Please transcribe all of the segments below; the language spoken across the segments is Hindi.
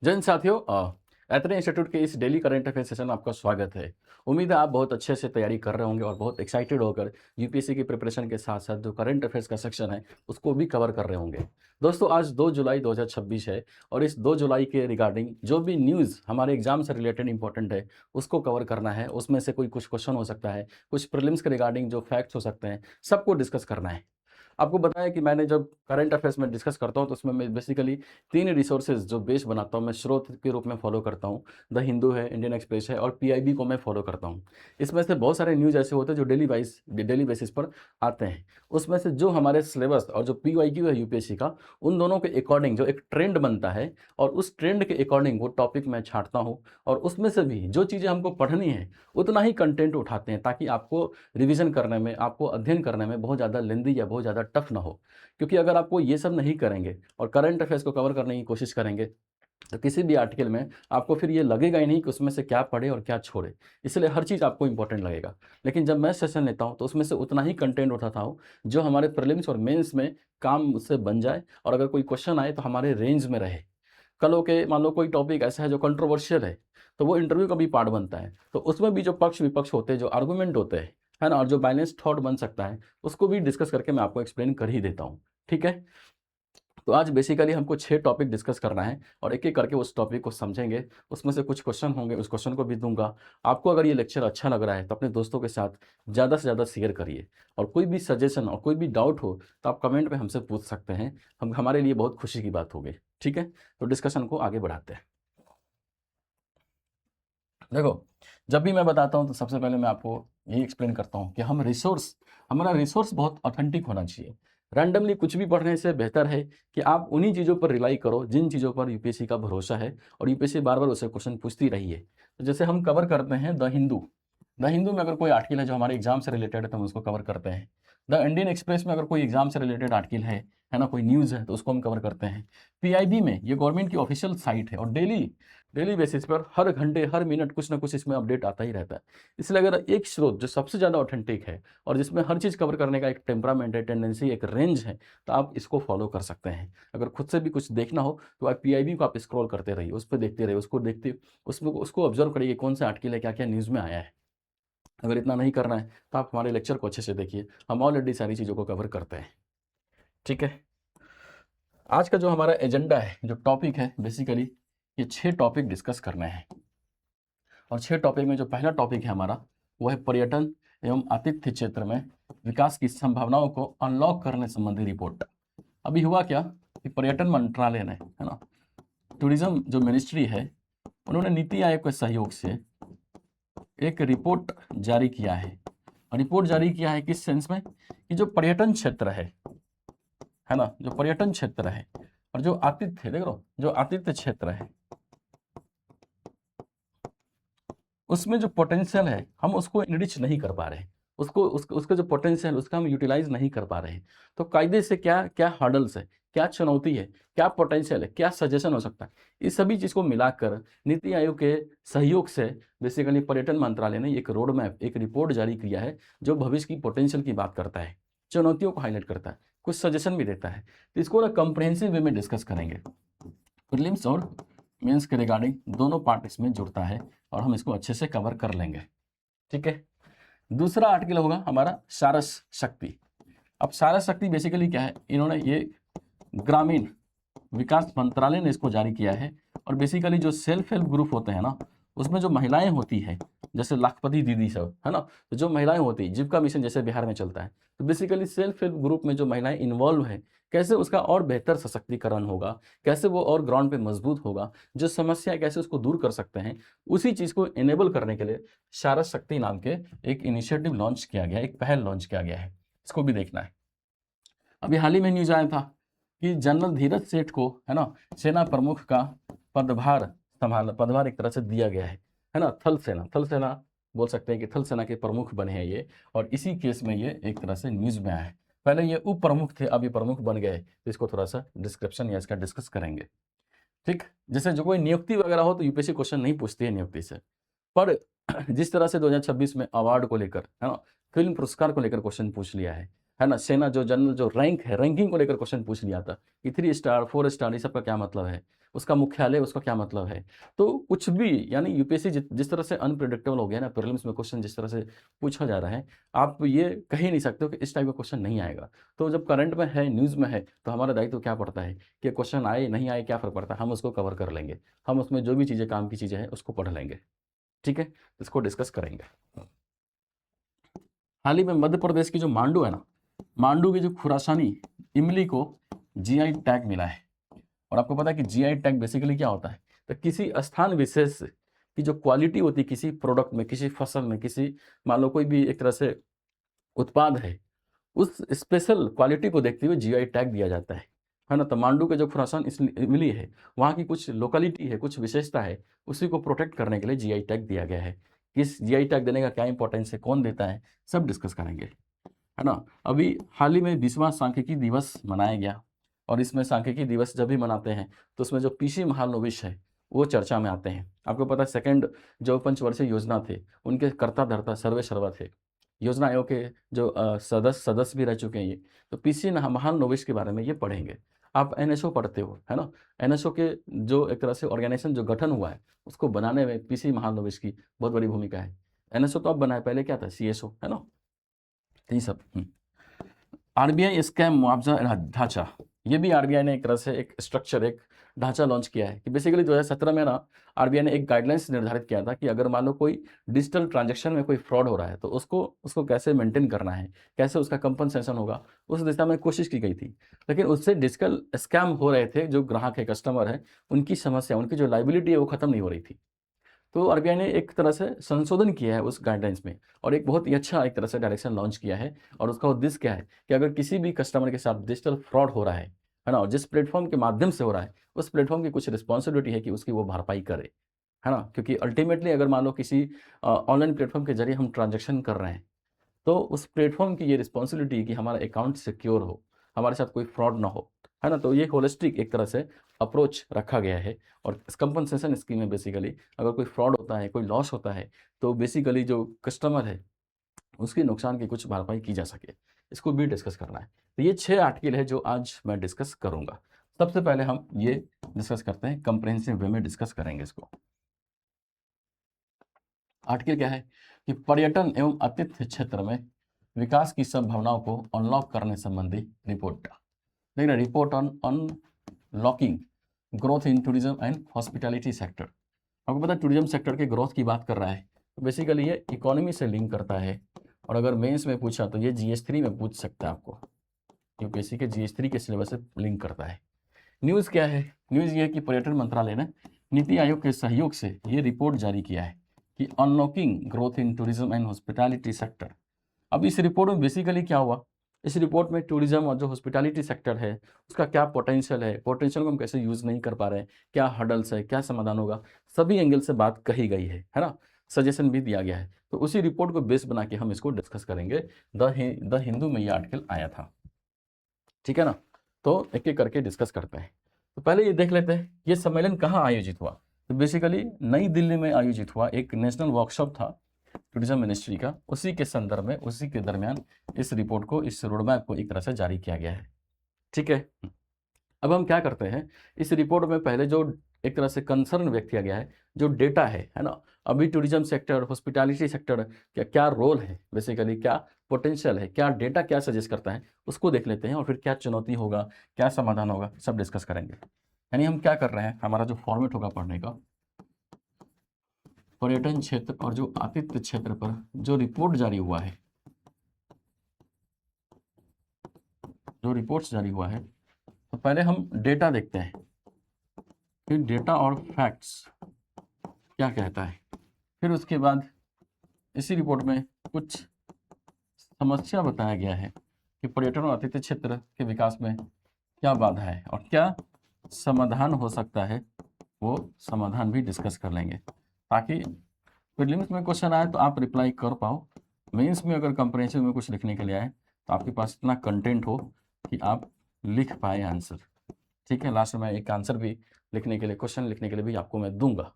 जैन साथियों, एथनी इंस्टीट्यूट के इस डेली करंट अफेयर सेशन में आपका स्वागत है। उम्मीद है आप बहुत अच्छे से तैयारी कर रहे होंगे और बहुत एक्साइटेड होकर यूपीएससी की प्रिपरेशन के साथ साथ जो करंट अफेयर्स का सेक्शन है उसको भी कवर कर रहे होंगे। दोस्तों, आज 2 जुलाई 2026 है और इस 2 जुलाई के रिगार्डिंग जो भी न्यूज़ हमारे एग्जाम से रिलेटेड इंपॉर्टेंट है उसको कवर करना है। उसमें से कोई कुछ क्वेश्चन हो सकता है, कुछ प्रीलिम्स के रिगार्डिंग जो फैक्ट्स हो सकते हैं, सबको डिस्कस करना है। आपको बताया कि मैंने जब करंट अफेयर्स में डिस्कस करता हूँ तो उसमें मैं बेसिकली 3 रिसोर्सेज जो बेस बनाता हूँ, मैं स्रोत के रूप में फॉलो करता हूँ। द हिंदू है, इंडियन एक्सप्रेस है और पीआईबी को मैं फॉलो करता हूँ। इसमें से बहुत सारे न्यूज़ ऐसे होते हैं जो डेली बेसिस पर आते हैं। उसमें से जो हमारे सिलेबस और जो पीवाईक्यू है यूपीएससी का, उन दोनों के अकॉर्डिंग जो एक ट्रेंड बनता है और उस ट्रेंड के अकॉर्डिंग वो टॉपिक मैं छाँटता हूँ और उसमें से भी जो चीज़ें हमको पढ़नी है उतना ही कंटेंट उठाते हैं ताकि आपको रिवीजन करने में, आपको अध्ययन करने में बहुत ज़्यादा लेंदी या बहुत ज़्यादा टफ ना हो। क्योंकि अगर आपको ये सब नहीं करेंगे और करंट अफेयर्स को कवर करने की कोशिश करेंगे तो किसी भी आर्टिकल में आपको फिर ये लगेगा ही नहीं कि उसमें से क्या पढ़े और क्या छोड़े। इसलिए हर चीज़ आपको इंपॉर्टेंट लगेगा। लेकिन जब मैं सेशन लेता हूँ तो उसमें से उतना ही कंटेंट उठाता हूँ जो हमारे प्रीलिम्स और मेंस में काम उससे बन जाए और अगर कोई क्वेश्चन आए तो हमारे रेंज में रहे। कल हो के मान लो कोई टॉपिक ऐसा है जो कंट्रोवर्शियल है, तो वो इंटरव्यू का भी पार्ट बनता है। तो उसमें भी जो पक्ष विपक्ष होते हैं, जो आर्गूमेंट होते हैं, है ना, और जो बैलेंस थॉट बन सकता है, उसको भी डिस्कस करके मैं आपको एक्सप्लेन कर ही देता हूँ। ठीक है? तो आज बेसिकली हमको 6 टॉपिक डिस्कस करना है और एक-एक करके उस टॉपिक को समझेंगे। उसमें से कुछ क्वेश्चन होंगे, उस क्वेश्चन को भी दूँगा। आपको अगर ये लेक्चर अच्छा लग रहा है तो अपने दोस्तों के साथ ज़्यादा से ज़्यादा शेयर करिए और कोई भी सजेशन और कोई भी डाउट हो तो आप कमेंट में हमसे पूछ सकते हैं। हमारे लिए बहुत खुशी की बात होगी। ठीक है? तो डिस्कशन को आगे बढ़ाते हैं। देखो, जब भी मैं बताता हूँ तो सबसे पहले मैं आपको यही एक्सप्लेन करता हूँ कि हमारा रिसोर्स बहुत ऑथेंटिक होना चाहिए। रैंडमली कुछ भी पढ़ने से बेहतर है कि आप उन्हीं चीज़ों पर रिलाई करो जिन चीज़ों पर यूपीएससी का भरोसा है और यूपीएससी बार-बार उससे क्वेश्चन पूछती रही है। तो जैसे हम कवर करते हैं द हिंदू। द हिंदू में अगर कोई आर्टिकल है जो हमारे एग्जाम से रिलेटेड है तो हम उसको कवर करते हैं। द इंडियन एक्सप्रेस में अगर कोई एग्जाम से रिलेटेड आर्टिकल है ना, कोई न्यूज़ है तो उसको हम कवर करते हैं। पीआईबी में ये गवर्नमेंट की ऑफिशियल साइट है और डेली डेली बेसिस पर हर घंटे, हर मिनट कुछ ना कुछ इसमें अपडेट आता ही रहता है। इसलिए अगर एक स्रोत जो सबसे ज़्यादा ऑथेंटिक है और जिसमें हर चीज़ कवर करने का एक टेम्परामेंट है, टेंडेंसी, एक रेंज है, तो आप इसको फॉलो कर सकते हैं। अगर खुद से भी कुछ देखना हो तो आप पीआईबी को आप स्क्रॉल करते रहिए, उस पे देखते रहिए, उसको देखते उसमें उसको ऑब्ज़र्व करिए कौन सा आर्टिकल है, क्या-क्या न्यूज़ में आया है। अगर इतना नहीं करना है तो आप हमारे लेक्चर को अच्छे से देखिए, हम ऑलरेडी सारी चीज़ों को कवर करते हैं। ठीक है? आज का जो हमारा एजेंडा है, जो टॉपिक है, बेसिकली ये 6 टॉपिक डिस्कस करने हैं। और 6 टॉपिक में जो पहला टॉपिक है हमारा, वो है पर्यटन एवं आतिथ्य क्षेत्र में विकास की संभावनाओं को अनलॉक करने संबंधी रिपोर्ट। अभी हुआ क्या कि पर्यटन मंत्रालय ने, है ना, टूरिज्म जो मिनिस्ट्री है, उन्होंने नीति आयोग के सहयोग से एक रिपोर्ट जारी किया है। और रिपोर्ट जारी किया है किस सेंस में कि जो पर्यटन क्षेत्र है ना, जो पर्यटन क्षेत्र है और जो आतिथ्य, देख लो, जो आतिथ्य क्षेत्र है उसमें जो पोटेंशियल है हम उसको इनरिच नहीं कर पा रहे हैं। उसका जो पोटेंशियल उसका हम यूटिलाइज नहीं कर पा रहे हैं। तो कायदे से क्या क्या हर्डल्स है, क्या चुनौती है, क्या पोटेंशियल है, क्या सजेशन हो सकता है, इस सभी चीज़ को मिलाकर नीति आयोग के सहयोग से बेसिकली पर्यटन मंत्रालय ने एक रोड मैप, एक रिपोर्ट जारी किया है जो भविष्य की पोटेंशियल की बात करता है, चुनौतियों को हाईलाइट करता है, कुछ सजेशन भी देता है। तो इसको ना कंप्रहेंसिव वे में डिस्कस करेंगे। प्रीलिम्स और मेंस के रिगार्डिंग दोनों पार्ट इसमें जुड़ता है और हम इसको अच्छे से कवर कर लेंगे। ठीक है? दूसरा आर्टिकल होगा हमारा सारस शक्ति। अब सारस शक्ति बेसिकली क्या है, इन्होंने ये ग्रामीण विकास मंत्रालय ने इसको जारी किया है और बेसिकली जो सेल्फ हेल्प ग्रुप होते हैं ना, उसमें जो महिलाएं होती है, जैसे लाखपति दीदी सब, है ना, तो जो महिलाएं होती है, जीविका मिशन जैसे बिहार में चलता है, तो बेसिकली सेल्फ हेल्प ग्रुप में जो महिलाएं इन्वॉल्व है, कैसे उसका और बेहतर सशक्तिकरण होगा, कैसे वो और ग्राउंड पे मजबूत होगा, जो समस्या है कैसे उसको दूर कर सकते हैं, उसी चीज़ को इनेबल करने के लिए सारस शक्ति नाम के एक इनिशिएटिव लॉन्च किया गया है, एक पहल लॉन्च किया गया है। इसको भी देखना है। अभी हाल ही में न्यूज आया था कि जनरल धीरज सेठ को, है ना, सेना प्रमुख का पदभार एक तरह से दिया गया है ना, थल सेना बोल सकते हैं कि थल सेना के प्रमुख बने हैं ये, और इसी केस में ये एक तरह से न्यूज में आया है। पहले ये उप प्रमुख थे, अब ये प्रमुख बन गए, तो इसको थोड़ा सा डिस्क्रिप्शन या इसका डिस्कस करेंगे। ठीक, जैसे जो कोई नियुक्ति वगैरह हो तो यूपीएससी क्वेश्चन नहीं पूछती है नियुक्ति से, पर जिस तरह से 2026 में अवार्ड को लेकर, है ना, फिल्म पुरस्कार को लेकर क्वेश्चन पूछ लिया है, है ना, सेना जो जनरल जो रैंक है, रैंकिंग को लेकर क्वेश्चन पूछ लिया था कि 3 स्टार 4 स्टार ये सब का क्या मतलब है, उसका मुख्यालय उसका क्या मतलब है। तो कुछ भी यानी यूपीएससी जिस तरह से अनप्रिडिक्टेबल हो गया ना, प्रीलिम्स में क्वेश्चन जिस तरह से पूछा जा रहा है, आप ये कह ही नहीं सकते हो कि इस टाइप का क्वेश्चन नहीं आएगा। तो जब करंट में है, न्यूज़ में है, तो हमारा दायित्व क्या पड़ता है कि क्वेश्चन आए नहीं आए क्या फ़र्क पड़ता है, हम उसको कवर कर लेंगे। हम उसमें जो भी चीज़ें काम की चीज़ें हैं उसको पढ़ लेंगे। ठीक है, इसको डिस्कस करेंगे। हाल ही में मध्य प्रदेश की जो मांडू है ना, मांडू की जो खुरासानी इमली को जीआई टैग मिला है। और आपको पता है कि जीआई टैग बेसिकली क्या होता है, तो किसी स्थान विशेष की जो क्वालिटी होती है किसी प्रोडक्ट में, किसी फसल में, किसी मान लो कोई भी एक तरह से उत्पाद है, उस स्पेशल क्वालिटी को देखते हुए जीआई टैग दिया जाता है ना। तो मांडू के जो खुरासान इमली है, वहाँ की कुछ लोकेलिटी है, कुछ विशेषता है, उसी को प्रोटेक्ट करने के लिए जीआई टैग दिया गया है। किस जीआई टैग देने का क्या इंपॉर्टेंस है, कौन देता है, सब डिस्कस करेंगे, है ना। अभी हाल ही में 20वां सांख्यिकी दिवस मनाया गया, और इसमें सांख्यिकी दिवस जब भी मनाते हैं तो उसमें जो पीसी महालनोबिस है वो चर्चा में आते हैं। आपको पता है सेकंड जो पंचवर्षीय योजना थे उनके कर्ता धर्ता सर्वे सर्वा थे, योजना आयोग के जो सदस्य भी रह चुके हैं ये। तो पीसी महालनोबिस के बारे में ये पढ़ेंगे। आप एनएसओ पढ़ते हो, है ना। एनएसओ के जो एक तरह से ऑर्गेनाइजेशन जो गठन हुआ है उसको बनाने में पीसी महालनोबिस की बहुत बड़ी भूमिका है। एनएसओ तो अब बनाया, पहले क्या था, सीएसओ, है ना। तो ये सब आरबीआई स्कैम मुआवजा ढांचा, ये भी आरबीआई ने एक तरह से एक स्ट्रक्चर, एक ढांचा लॉन्च किया है कि बेसिकली 2017 में ना आरबीआई ने एक गाइडलाइंस निर्धारित किया था कि अगर मान लो कोई डिजिटल ट्रांजैक्शन में कोई फ्रॉड हो रहा है तो उसको उसको कैसे मेंटेन करना है, कैसे उसका कंपनसेशन होगा, उस दिशा में कोशिश की गई थी। लेकिन उससे डिजिटल स्कैम हो रहे थे, जो ग्राहक है, कस्टमर है, उनकी समस्या, उनकी जो लाइबिलिटी है वो खत्म नहीं हो रही थी। तो आरबीआई ने एक तरह से संशोधन किया है उस गाइडलाइंस में, और एक बहुत ही अच्छा एक तरह से डायरेक्शन लॉन्च किया है। और उसका उद्देश्य क्या है कि अगर किसी भी कस्टमर के साथ डिजिटल फ्रॉड हो रहा है ना, और जिस प्लेटफॉर्म के माध्यम से हो रहा है उस प्लेटफॉर्म की कुछ रिस्पॉन्सिबिलिटी है कि उसकी वो भरपाई करे, है ना। क्योंकि अल्टीमेटली अगर मान लो किसी ऑनलाइन प्लेटफॉर्म के जरिए हम ट्रांजेक्शन कर रहे हैं तो उस प्लेटफॉर्म की ये रिस्पॉन्सिबिलिटी है कि हमारा अकाउंट सिक्योर हो, हमारे साथ कोई फ्रॉड ना हो, है ना। तो ये होलिस्टिक एक तरह से अप्रोच रखा गया है। और कंपनसेशन स्कीम में बेसिकली अगर कोई फ्रॉड होता है, कोई लॉस होता है, तो बेसिकली जो कस्टमर है उसके नुकसान की कुछ भरपाई की जा सके, इसको भी डिस्कस करना है। तो ये 6 आर्टिकल है जो आज मैं डिस्कस करूंगा। सबसे पहले हम ये डिस्कस करते हैं, कंप्रेहेंसिव वे में डिस्कस करेंगे इसको। आर्टिकल क्या है कि पर्यटन एवं आतिथ्य क्षेत्र में विकास की संभावनाओं को अनलॉक करने संबंधी रिपोर्ट। देखना, report on unlocking growth in tourism and hospitality sector. आपको पता है टूरिज्म सेक्टर के ग्रोथ की बात कर रहा है, तो बेसिकली ये इकोनॉमी से लिंक करता है। और अगर मेंस में पूछा तो ये जीएस3 में पूछ सकता है आपको, यूपीएससी के जीएस3 के सिलेबस से लिंक करता है। न्यूज़ क्या है, न्यूज़ ये है कि पर्यटन मंत्रालय ने नीति आयोग के सहयोग से ये रिपोर्ट जारी किया है कि unlocking growth in tourism and hospitality sector. अब इस रिपोर्ट में बेसिकली क्या हुआ, इस रिपोर्ट में टूरिज्म और जो हॉस्पिटैलिटी सेक्टर है उसका क्या पोटेंशियल है, पोटेंशियल को हम कैसे यूज़ नहीं कर पा रहे हैं, क्या हर्डल्स है, क्या समाधान होगा, सभी एंगल से बात कही गई है ना। सजेशन भी दिया गया है। तो उसी रिपोर्ट को बेस बना के हम इसको डिस्कस करेंगे। द हिंदू में ये आर्टिकल आया था, ठीक है ना। तो एक एक करके डिस्कस करते हैं। तो पहले ये देख लेते हैं ये सम्मेलन कहाँ आयोजित हुआ। तो बेसिकली नई दिल्ली में आयोजित हुआ, एक नेशनल वर्कशॉप था टूरिज्म मिनिस्ट्री का, उसी के संदर्भ में, उसी के दरमियान इस रिपोर्ट को, इस रोडमैप को एक तरह से जारी किया गया है, ठीक है। अब हम क्या करते हैं, इस रिपोर्ट में पहले जो एक तरह से कंसर्न व्यक्त किया गया है, जो डेटा है ना, अभी टूरिज्म सेक्टर, हॉस्पिटैलिटी सेक्टर क्या क्या रोल है, बेसिकली क्या पोटेंशियल है, क्या डेटा क्या सजेस्ट करता है, उसको देख लेते हैं। और फिर क्या चुनौती होगा, क्या समाधान होगा, सब डिस्कस करेंगे। यानी हम क्या कर रहे हैं, हमारा जो फॉर्मेट होगा पढ़ने का, पर्यटन क्षेत्र और जो आतिथ्य क्षेत्र पर जो रिपोर्ट जारी हुआ है, जो रिपोर्ट्स जारी हुआ है, तो पहले हम डेटा देखते हैं कि डेटा और फैक्ट्स क्या कहता है। फिर उसके बाद इसी रिपोर्ट में कुछ समस्या बताया गया है कि पर्यटन और आतिथ्य क्षेत्र के विकास में क्या बाधा है और क्या समाधान हो सकता है, वो समाधान भी डिस्कस कर लेंगे, ताकि प्रीलिम्स में क्वेश्चन आए तो आप रिप्लाई कर पाओ, मेंस में अगर कंप्रेहेंसिव में कुछ लिखने के लिए आए तो आपके पास इतना कंटेंट हो कि आप लिख पाए आंसर, ठीक है। लास्ट में एक आंसर भी लिखने के लिए, क्वेश्चन लिखने के लिए भी आपको मैं दूंगा,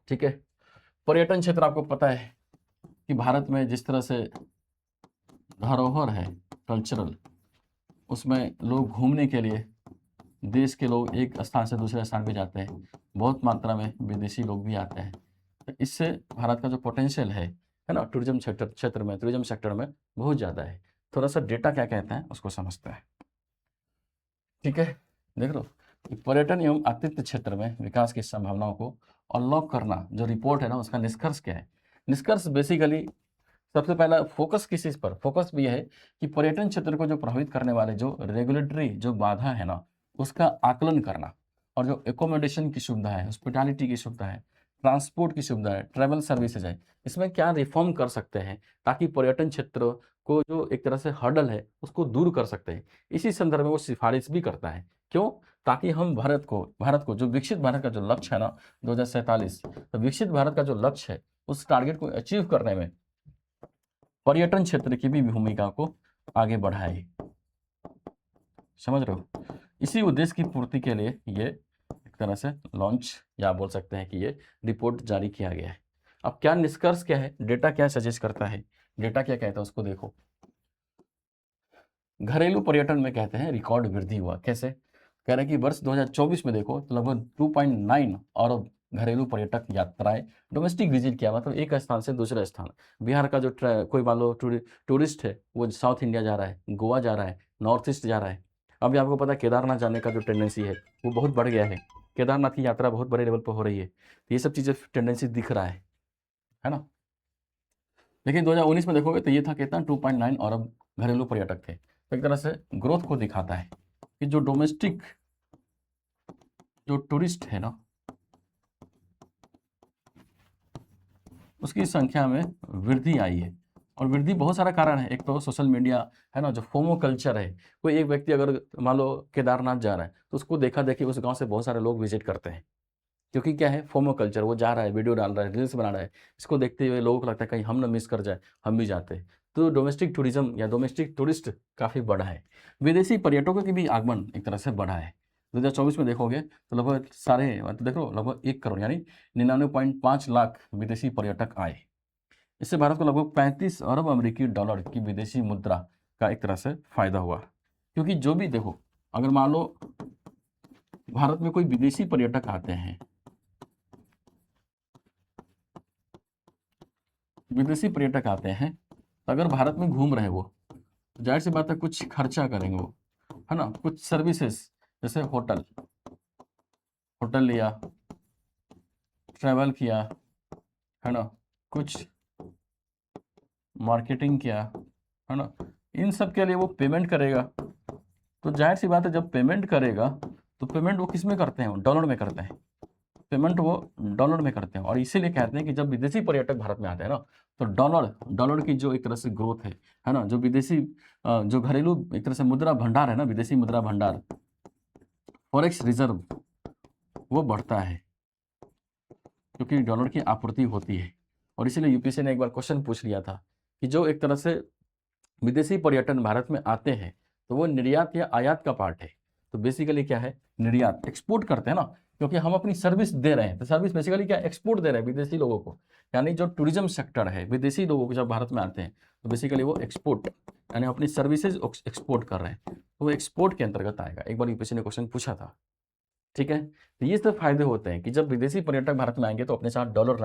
ठीक है। पर्यटन क्षेत्र आपको पता है कि भारत में जिस तरह से धरोहर है, कल्चरल, उसमें लोग घूमने के लिए देश के लोग एक स्थान से दूसरे स्थान पे जाते हैं, बहुत मात्रा में विदेशी लोग भी आते हैं। तो इससे भारत का जो पोटेंशियल है ना, टूरिज्म क्षेत्र में, टूरिज्म सेक्टर में बहुत ज़्यादा है। थोड़ा सा डेटा क्या कहते हैं उसको समझते हैं। ठीक है, देख लो, पर्यटन एवं आतिथ्य क्षेत्र में विकास की संभावनाओं को अनलॉक करना, जो रिपोर्ट है ना, उसका निष्कर्ष क्या है? निष्कर्ष बेसिकली सबसे पहला फोकस किस चीज़ पर? फोकस भी है कि पर्यटन क्षेत्र को जो प्रभावित करने वाले जो रेगुलेटरी जो बाधा है ना, उसका आकलन करना, और जो एकोमोडेशन की सुविधा है, हॉस्पिटैलिटी की सुविधा है, ट्रांसपोर्ट की सुविधा है, ट्रैवल सर्विसेज है, इसमें क्या रिफॉर्म कर सकते हैं ताकि पर्यटन क्षेत्र को जो एक तरह से हर्डल है उसको दूर कर सकते हैं। इसी संदर्भ में वो सिफारिश भी करता है। क्यों? ताकि हम भारत को जो विकसित भारत का जो लक्ष्य है ना 2047, तो विकसित भारत का जो लक्ष्य है उस टारगेट को अचीव करने में पर्यटन क्षेत्र की भी भूमिका को आगे बढ़ाए। समझ रहे हो? इसी उद्देश्य की पूर्ति के लिए ये एक तरह से लॉन्च, या बोल सकते हैं कि ये रिपोर्ट जारी किया गया है। अब क्या निष्कर्ष क्या है, डेटा क्या सजेस्ट करता है, डेटा क्या कहता है उसको देखो। घरेलू पर्यटन में कहते हैं रिकॉर्ड वृद्धि हुआ। कैसे? कह रहे हैं कि वर्ष 2024 में देखो तो लगभग 2.9 अरब घरेलू पर्यटक यात्राएं डोमेस्टिक विजिट किया, मतलब एक स्थान से दूसरे स्थान। बिहार का जो कोई मान लो टूरिस्ट है वो साउथ इंडिया जा रहा है, गोवा जा रहा है, नॉर्थ ईस्ट जा रहा है। अभी आपको पता है केदारनाथ जाने का जो टेंडेंसी है वो बहुत बढ़ गया है, केदारनाथ की यात्रा बहुत बड़े लेवल पर हो रही है। तो ये सब चीज़ें टेंडेंसी दिख रहा है ना। लेकिन 2019 में देखोगे तो ये था कितना, 2.9 अरब घरेलू पर्यटक थे। तो एक तरह से ग्रोथ को दिखाता है कि जो डोमेस्टिक जो टूरिस्ट है ना उसकी संख्या में वृद्धि आई है। और वृद्धि बहुत सारा कारण है। एक तो सोशल मीडिया है ना, जो फोमो कल्चर है। कोई एक व्यक्ति अगर मान लो केदारनाथ जा रहा है तो उसको देखा देखी उस गांव से बहुत सारे लोग विजिट करते हैं, क्योंकि क्या है, फोमो कल्चर। वो जा रहा है, वीडियो डाल रहा है, रील्स बना रहा है, इसको देखते हुए लोगों को लगता है कहीं हम ना मिस कर जाए, हम भी जाते हैं। तो डोमेस्टिक टूरिज्म या डोमेस्टिक टूरिस्ट काफ़ी बढ़ा है। विदेशी पर्यटकों की भी आगमन एक तरह से बढ़ा है। 2024 में देखोगे तो लगभग तो देखो लगभग 1 करोड़ यानी 99.5 लाख विदेशी पर्यटक आए। इससे भारत को लगभग 35 अरब अमेरिकी डॉलर की विदेशी मुद्रा का एक तरह से फायदा हुआ। क्योंकि जो भी देखो, अगर मान लो भारत में कोई विदेशी पर्यटक आते हैं, तो अगर भारत में घूम रहे वो, तो जाहिर सी बात है कुछ खर्चा करेंगे वो, है ना। कुछ सर्विसेज जैसे होटल लिया, ट्रैवल किया, है ना, कुछ मार्केटिंग किया, है ना, इन सब के लिए वो पेमेंट करेगा। तो जाहिर सी बात है जब पेमेंट करेगा तो पेमेंट वो किस में करते हैं, डॉलर में करते हैं। पेमेंट वो डॉलर में करते हैं। और इसीलिए कहते हैं कि जब विदेशी पर्यटक भारत में आते हैं ना, तो डॉलर की जो एक तरह से ग्रोथ है ना, जो विदेशी जो घरेलू एक तरह से मुद्रा भंडार है ना, विदेशी मुद्रा भंडार, फॉरेक्स रिजर्व, वो बढ़ता है क्योंकि डॉलर की आपूर्ति होती है। और इसीलिए यूपीएससी ने एक बार क्वेश्चन पूछ लिया था कि जो एक तरह से विदेशी पर्यटन भारत में आते हैं तो वो निर्यात या आयात का पार्ट है। तो बेसिकली क्या है, निर्यात, एक्सपोर्ट करते हैं ना, क्योंकि हम अपनी सर्विस दे रहे हैं। तो सर्विस बेसिकली क्या, एक्सपोर्ट दे रहे हैं विदेशी लोगों को। यानी जो टूरिज्म सेक्टर है, विदेशी लोगों को जब भारत में आते हैं तो बेसिकली वो एक्सपोर्ट यानी अपनी सर्विसेज एक्सपोर्ट कर रहे हैं, तो वो एक्सपोर्ट के अंतर्गत आएगा। एक बार यूपीएससी ने क्वेश्चन पूछा था। ठीक है, तो ये सब फायदे होते हैं कि जब विदेशी पर्यटक भारत में आएंगे तो अपने साथ डॉलर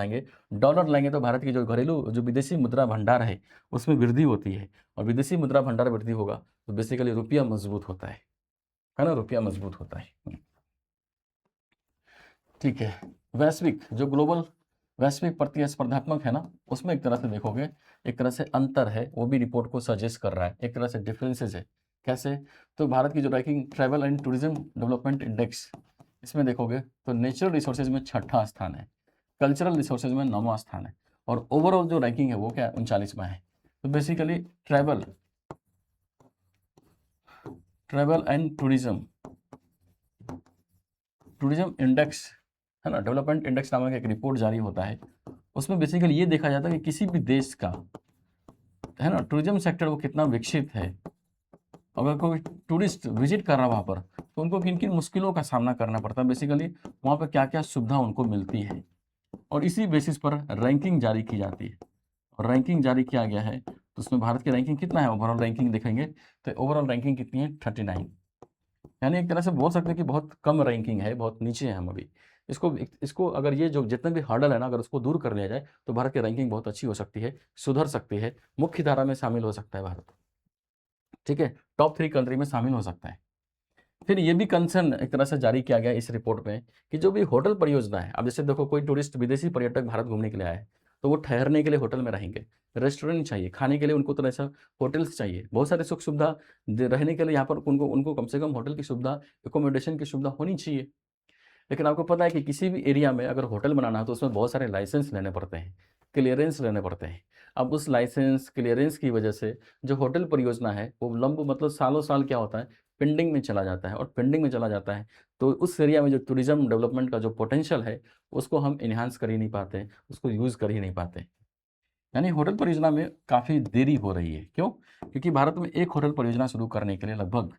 लाएंगे तो भारत की जो घरेलू जो विदेशी मुद्रा भंडार है उसमें वृद्धि होती है। और विदेशी मुद्रा भंडार वृद्धि होगा तो बेसिकली रुपया मजबूत होता है ना, रुपया मजबूत होता है। ठीक है, जो ग्लोबल वैश्विक प्रतिस्पर्धात्मक है ना, उसमें एक तरह से देखोगे, एक तरह से अंतर है, वो भी रिपोर्ट को सजेस्ट कर रहा है। एक तरह से डिफरेंसेज है। कैसे? तो भारत की जो ranking travel and tourism development index, इसमें देखोगे तो नेचुरल रिसोर्सेज में 6ठा स्थान है, कल्चरल रिसोर्सेज में 9वां स्थान है, और ओवरऑल जो रैंकिंग है वो क्या 39वां है। तो basically travel and tourism index है ना, डेवलपमेंट इंडेक्स नामक एक रिपोर्ट जारी होता है। उसमें बेसिकली ये देखा जाता है कि किसी भी देश का है ना टूरिज्म सेक्टर वो कितना विकसित है। अगर कोई टूरिस्ट विजिट कर रहा है वहाँ पर तो उनको किन किन मुश्किलों का सामना करना पड़ता है, बेसिकली वहाँ पर क्या क्या सुविधा उनको मिलती है, और इसी बेसिस पर रैंकिंग जारी की जाती है। और रैंकिंग जारी किया गया है तो उसमें भारत की रैंकिंग कितना है, ओवरऑल रैंकिंग देखेंगे तो ओवरऑल रैंकिंग कितनी है, 39। यानी एक तरह से बोल सकते हैं कि बहुत कम रैंकिंग है, बहुत नीचे हैं हम अभी। इसको इसको अगर ये जो जितने भी हर्डल है ना, अगर उसको दूर कर लिया जाए तो भारत की रैंकिंग बहुत अच्छी हो सकती है, सुधर सकती है, मुख्य धारा में शामिल हो सकता है भारत। ठीक है, टॉप 3 कंट्री में शामिल हो सकता है। फिर ये भी कंसर्न एक तरह से जारी किया गया इस रिपोर्ट में कि जो भी होटल परियोजना है, अब जैसे देखो कोई टूरिस्ट विदेशी पर्यटक भारत घूमने के लिए आए, तो वो ठहरने के लिए होटल में रहेंगे, रेस्टोरेंट चाहिए, खाने के लिए उनको तो ऐसा होटल्स चाहिए, बहुत सारे सुख सुविधा रहने के लिए यहाँ पर उनको उनको कम से कम होटल की सुविधा, एकोमोडेशन की सुविधा होनी चाहिए। लेकिन आपको पता है कि किसी भी एरिया में अगर होटल बनाना है तो उसमें बहुत सारे लाइसेंस लेने पड़ते हैं, क्लियरेंस लेने पड़ते हैं। अब उस लाइसेंस क्लियरेंस की वजह से जो होटल परियोजना है वो लंब मतलब सालों साल क्या होता है, पेंडिंग में चला जाता है, और पेंडिंग में चला जाता है तो उस एरिया में जो टूरिज्म डेवलपमेंट का जो पोटेंशियल है उसको हम इन्हांस कर ही नहीं पाते, उसको यूज़ कर ही नहीं पाते। यानी होटल परियोजना में काफ़ी देरी हो रही है। क्यों? क्योंकि भारत में एक होटल परियोजना शुरू करने के लिए लगभग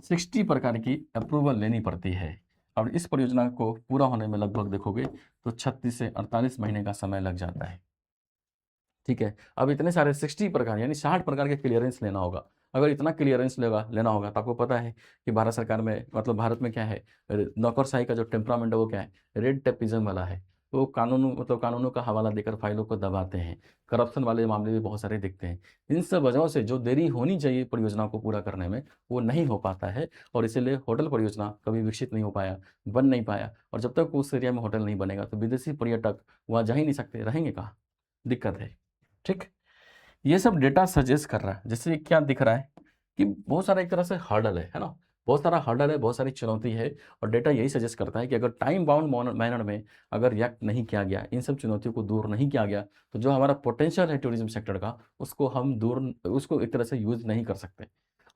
60 प्रकार की अप्रूवल लेनी पड़ती है, और इस परियोजना को पूरा होने में लगभग देखोगे तो 36 से 48 महीने का समय लग जाता है। ठीक है, अब इतने सारे 60 प्रकार यानी 60 प्रकार के क्लियरेंस लेना होगा। अगर इतना क्लियरेंस लेना होगा तो आपको पता है कि भारत सरकार में मतलब भारत में क्या है, नौकरशाही का जो टेम्परामेंट है वो क्या है, रेड टेपिज्म वाला है। वो कानूनों का हवाला देकर फाइलों को दबाते हैं, करप्शन वाले मामले भी बहुत सारे दिखते हैं। इन सब वजहों से जो देरी होनी चाहिए परियोजना को पूरा करने में वो नहीं हो पाता है, और इसीलिए होटल परियोजना कभी विकसित नहीं हो पाया, बन नहीं पाया। और जब तक उस एरिया में होटल नहीं बनेगा तो विदेशी पर्यटक वहाँ जा ही नहीं सकते, रहेंगे कहाँ, दिक्कत है। ठीक, ये सब डेटा सजेस्ट कर रहा है, जैसे क्या दिख रहा है कि बहुत सारा एक तरह से हर्डल है ना, बहुत सारा हर्डल है, बहुत सारी चुनौती है, और डेटा यही सजेस्ट करता है कि अगर टाइम बाउंड मैनर में अगर रिएक्ट नहीं किया गया, इन सब चुनौतियों को दूर नहीं किया गया, तो जो हमारा पोटेंशियल है टूरिज्म सेक्टर का उसको हम उसको एक तरह से यूज़ नहीं कर सकते।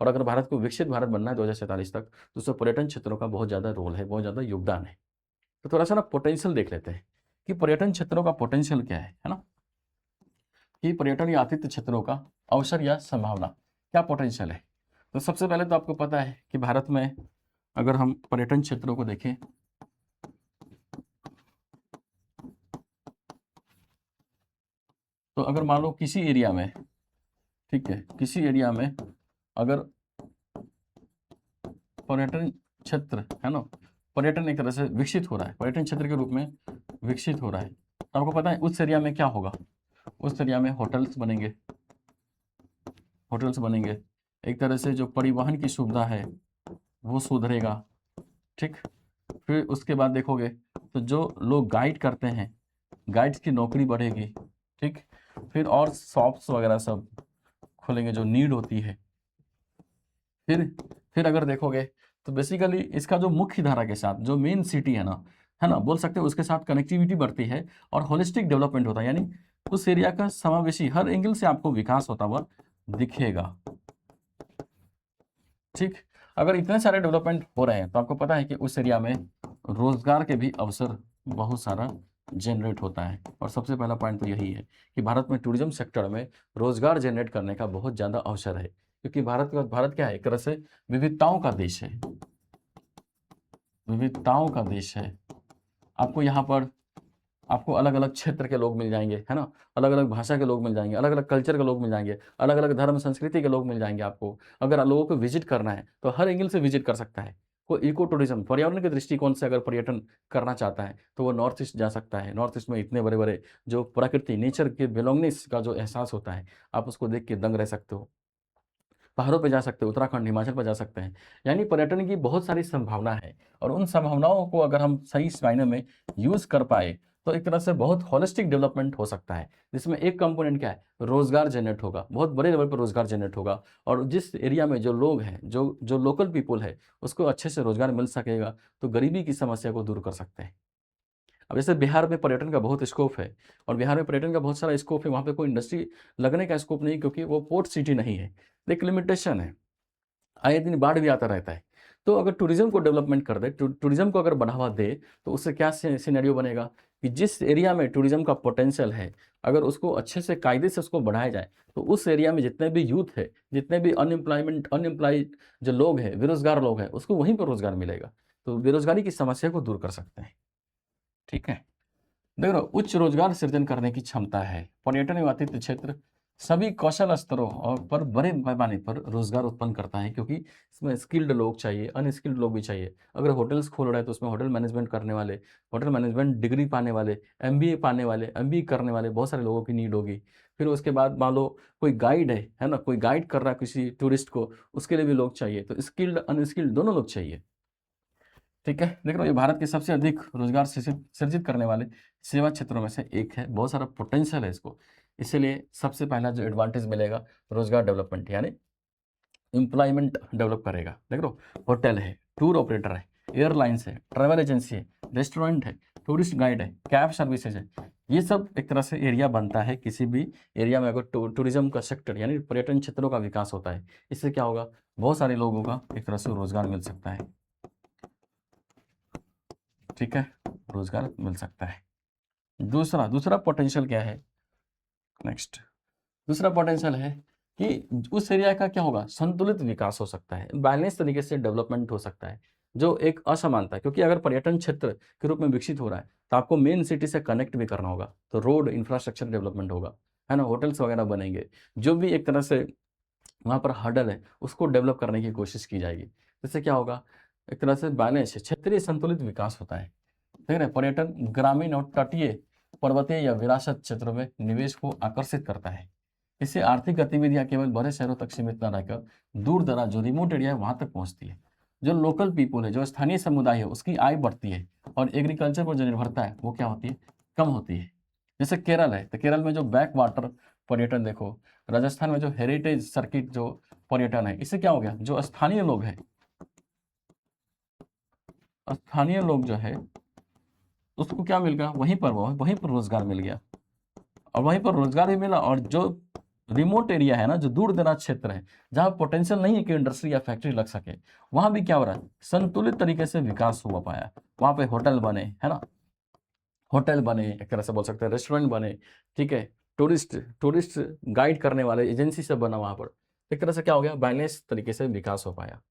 और अगर भारत को विकसित भारत बनना है 2047 तक, तो उसमें पर्यटन क्षेत्रों का बहुत ज़्यादा रोल है, बहुत ज़्यादा योगदान है। तो थोड़ा सा ना पोटेंशियल देख लेते हैं कि पर्यटन क्षेत्रों का पोटेंशियल क्या है ना, कि पर्यटन या आतिथ्य क्षेत्रों का अवसर या संभावना क्या पोटेंशियल है। तो सबसे पहले तो आपको पता है कि भारत में अगर हम पर्यटन क्षेत्रों को देखें तो अगर मान लो किसी एरिया में, ठीक है, किसी एरिया में अगर पर्यटन क्षेत्र है ना, पर्यटन एक तरह से विकसित हो रहा है, पर्यटन क्षेत्र के रूप में विकसित हो रहा है, तो आपको पता है उस एरिया में क्या होगा, उस एरिया में होटल्स बनेंगे, होटल्स बनेंगे, एक तरह से जो परिवहन की सुविधा है वो सुधरेगा। ठीक, फिर उसके बाद देखोगे तो जो लोग गाइड करते हैं, गाइड्स की नौकरी बढ़ेगी। ठीक, फिर और शॉप्स वगैरह सब खुलेंगे जो नीड होती है। फिर अगर देखोगे तो बेसिकली इसका जो मुख्य धारा के साथ जो मेन सिटी है ना, बोल सकते हो उसके साथ कनेक्टिविटी बढ़ती है और होलिस्टिक डेवलपमेंट होता है, यानी उस एरिया का समावेशी हर एंगल से आपको विकास होता हुआ दिखेगा। ठीक, अगर इतने सारे डेवलपमेंट हो रहे हैं तो आपको पता है कि उस एरिया में रोजगार के भी अवसर बहुत सारा जनरेट होता है। और सबसे पहला पॉइंट तो यही है कि भारत में टूरिज्म सेक्टर में रोजगार जनरेट करने का बहुत ज़्यादा अवसर है, क्योंकि भारत क्या है, एक तरह से विविधताओं का देश है, विविधताओं का देश है। आपको यहाँ पर आपको अलग अलग क्षेत्र के लोग मिल जाएंगे, है ना, अलग अलग भाषा के लोग मिल जाएंगे, अलग अलग कल्चर के लोग मिल जाएंगे, अलग अलग धर्म संस्कृति के लोग मिल जाएंगे। आपको अगर लोगों को विजिट करना है तो हर एंगल से विजिट कर सकता है। कोई इको टूरिज्म पर्यावरण के दृष्टिकोण से अगर पर्यटन करना चाहता है तो वो नॉर्थ ईस्ट जा सकता है। नॉर्थ ईस्ट में इतने बड़े बड़े जो प्रकृति नेचर के बिलोंगनेस का जो एहसास होता है, आप उसको देख के दंग रह सकते हो। पहाड़ों पे जा सकते हो, उत्तराखंड हिमाचल पर जा सकते हैं। यानी पर्यटन की बहुत सारी संभावना है, और उन संभावनाओं को अगर हम सही मायने में यूज़ कर पाए तो एक तरह से बहुत होलिस्टिक डेवलपमेंट हो सकता है, जिसमें एक कंपोनेंट क्या है, रोजगार जनरेट होगा, बहुत बड़े लेवल पर रोजगार जनरेट होगा। और जिस एरिया में जो लोग हैं, जो जो लोकल पीपल है, उसको अच्छे से रोजगार मिल सकेगा, तो गरीबी की समस्या को दूर कर सकते हैं। अब जैसे बिहार में पर्यटन का बहुत स्कोप है, और बिहार में पर्यटन का बहुत सारा स्कोप है, वहाँ पे कोई इंडस्ट्री लगने का स्कोप नहीं, क्योंकि वो पोर्ट सिटी नहीं है, एक लिमिटेशन है, आए दिन बाढ़ भी आता रहता है। तो अगर टूरिज्म को डेवलपमेंट कर दे, टूरिज्म को अगर बढ़ावा दे, तो उससे क्या सिनेरियो बनेगा कि जिस एरिया में टूरिज्म का पोटेंशियल है, अगर उसको अच्छे से कायदे से उसको बढ़ाया जाए, तो उस एरिया में जितने भी यूथ है, जितने भी अनएम्प्लॉयड जो लोग हैं, बेरोजगार लोग हैं, उसको वहीं पर रोजगार मिलेगा। तो बेरोजगारी की समस्या को दूर कर सकते हैं। ठीक है, देखो उच्च रोजगार सृजन करने की क्षमता है पर्यटन एवं आतिथ्य क्षेत्र सभी कौशल स्तरों और पर बड़े पैमाने पर रोजगार उत्पन्न करता है, क्योंकि इसमें स्किल्ड लोग चाहिए, अनस्किल्ड लोग भी चाहिए। अगर होटल्स खोल रहा है तो उसमें होटल मैनेजमेंट करने वाले, होटल मैनेजमेंट डिग्री पाने वाले, एमबीए पाने वाले, एमबीए करने वाले बहुत सारे लोगों की नीड होगी। फिर उसके बाद मान लो कोई गाइड है ना, कोई गाइड कर रहा है किसी टूरिस्ट को, उसके लिए भी लोग चाहिए। तो स्किल्ड अनस्किल्ड दोनों लोग चाहिए। ठीक है, देख रहे हो ये भारत के सबसे अधिक रोजगार सृजित करने वाले सेवा क्षेत्रों में से एक है। बहुत सारा पोटेंशियल है इसको, इसीलिए सबसे पहला जो एडवांटेज मिलेगा रोजगार डेवलपमेंट, यानी एम्प्लॉयमेंट डेवलप करेगा। देख लो, होटल है, टूर ऑपरेटर है, एयरलाइंस है, ट्रैवल एजेंसी है, रेस्टोरेंट है, टूरिस्ट गाइड है, कैब सर्विसेज है। ये सब एक तरह से एरिया बनता है किसी भी एरिया में। अगर टूरिज्म का सेक्टर यानी पर्यटन क्षेत्रों का विकास होता है, इससे क्या होगा, बहुत सारे लोगों का एक तरह से रोजगार मिल सकता है। ठीक है, रोजगार मिल सकता है। दूसरा पोटेंशियल क्या है, नेक्स्ट दूसरा पोटेंशियल है कि उस एरिया का क्या होगा, संतुलित विकास हो सकता है, बैलेंस तरीके से डेवलपमेंट हो सकता है। जो एक असमानता है, क्योंकि अगर पर्यटन क्षेत्र के रूप में विकसित हो रहा है तो आपको मेन सिटी से कनेक्ट भी करना होगा, तो रोड इंफ्रास्ट्रक्चर डेवलपमेंट होगा, है ना, होटल्स वगैरह बनेंगे। जो भी एक तरह से वहाँ पर हर्डल है उसको डेवलप करने की कोशिश की जाएगी। इससे क्या होगा, एक तरह से बैलेंस क्षेत्रीय संतुलित विकास होता है। देख रहे, पर्यटन ग्रामीण और तटीय, पर्वतीय या विरासत क्षेत्रों में निवेश को आकर्षित करता है। इससे आर्थिक गतिविधियां केवल बड़े शहरों तक सीमित न रहकर दूर दराज जो रिमोट एरिया है वहां तक पहुंचती है। जो लोकल पीपुल है, जो स्थानीय समुदाय है, उसकी आय बढ़ती है और एग्रीकल्चर पर जो निर्भरता है वो क्या होती है, कम होती है। जैसे केरल है, तो केरल में जो बैक वाटर पर्यटन देखो, राजस्थान में जो हेरिटेज सर्किट जो पर्यटन है, इससे क्या हो गया, जो स्थानीय लोग जो है उसको क्या मिल गया, वहीं पर रोजगार मिल गया। और वहीं पर रोजगार भी मिला, और जो रिमोट एरिया है ना, जो दूर दराज क्षेत्र है जहाँ पोटेंशियल नहीं है कि इंडस्ट्री या फैक्ट्री लग सके, वहां भी क्या हो रहा है, संतुलित तरीके से विकास हो पाया। वहां पे होटल बने, है ना, होटल बने, एक तरह से बोल सकते हैं रेस्टोरेंट बने। ठीक है, टूरिस्ट गाइड करने वाले एजेंसी सब बना वहां पर। एक तरह से क्या हो गया, बैलेंस तरीके से विकास हो पाया।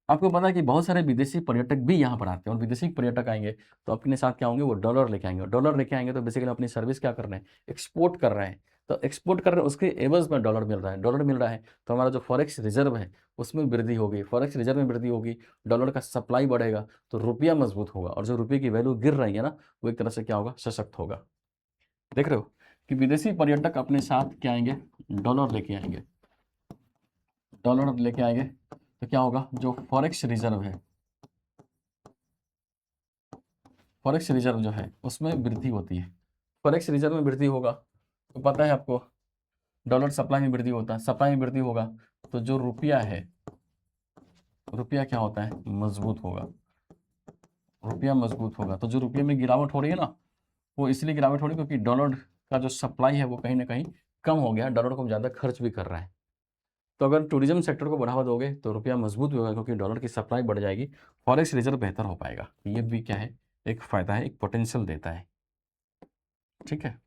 आपको पता है कि बहुत सारे विदेशी पर्यटक भी यहाँ पर आते हैं, और विदेशी पर्यटक आएंगे तो अपने साथ क्या होंगे, वो डॉलर लेके आएंगे। डॉलर लेके आएंगे तो बेसिकली अपनी सर्विस क्या कर रहे हैं, एक्सपोर्ट कर रहे हैं। तो एक्सपोर्ट कर रहे हैं, उसके एवज में डॉलर मिल रहा है। डॉलर मिल रहा है तो हमारा जो फॉरेक्स रिजर्व है उसमें वृद्धि होगी, फॉरेक्स रिजर्व में वृद्धि होगी, डॉलर का सप्लाई बढ़ेगा तो रुपया मजबूत होगा, और जो रुपये की वैल्यू गिर रही है ना, वो एक तरह से क्या होगा, सशक्त होगा। देख रहे हो कि विदेशी पर्यटक अपने साथ क्या आएंगे, डॉलर लेके आएंगे। डॉलर लेके आएंगे तो क्या होगा, जो फॉरेक्स रिजर्व है, फॉरेक्स रिजर्व जो है उसमें वृद्धि होती है। फॉरेक्स रिजर्व में वृद्धि होगा तो पता है आपको, डॉलर सप्लाई में वृद्धि होता है, सप्लाई में वृद्धि होगा तो जो रुपया है, रुपया क्या होता है, मजबूत होगा। रुपया मजबूत होगा तो जो रुपये में गिरावट हो रही है ना, वो इसलिए गिरावट हो रही है क्योंकि डॉलर का जो सप्लाई है वो कहीं ना कहीं कम हो गया, डॉलर को ज़्यादा खर्च भी कर रहा है। तो अगर टूरिज्म सेक्टर को बढ़ावा दोगे तो रुपया मजबूत भी होगा, क्योंकि डॉलर की सप्लाई बढ़ जाएगी, फॉरेक्स रिजर्व बेहतर हो पाएगा। ये भी क्या है, एक फायदा है, एक पोटेंशियल देता है। ठीक है,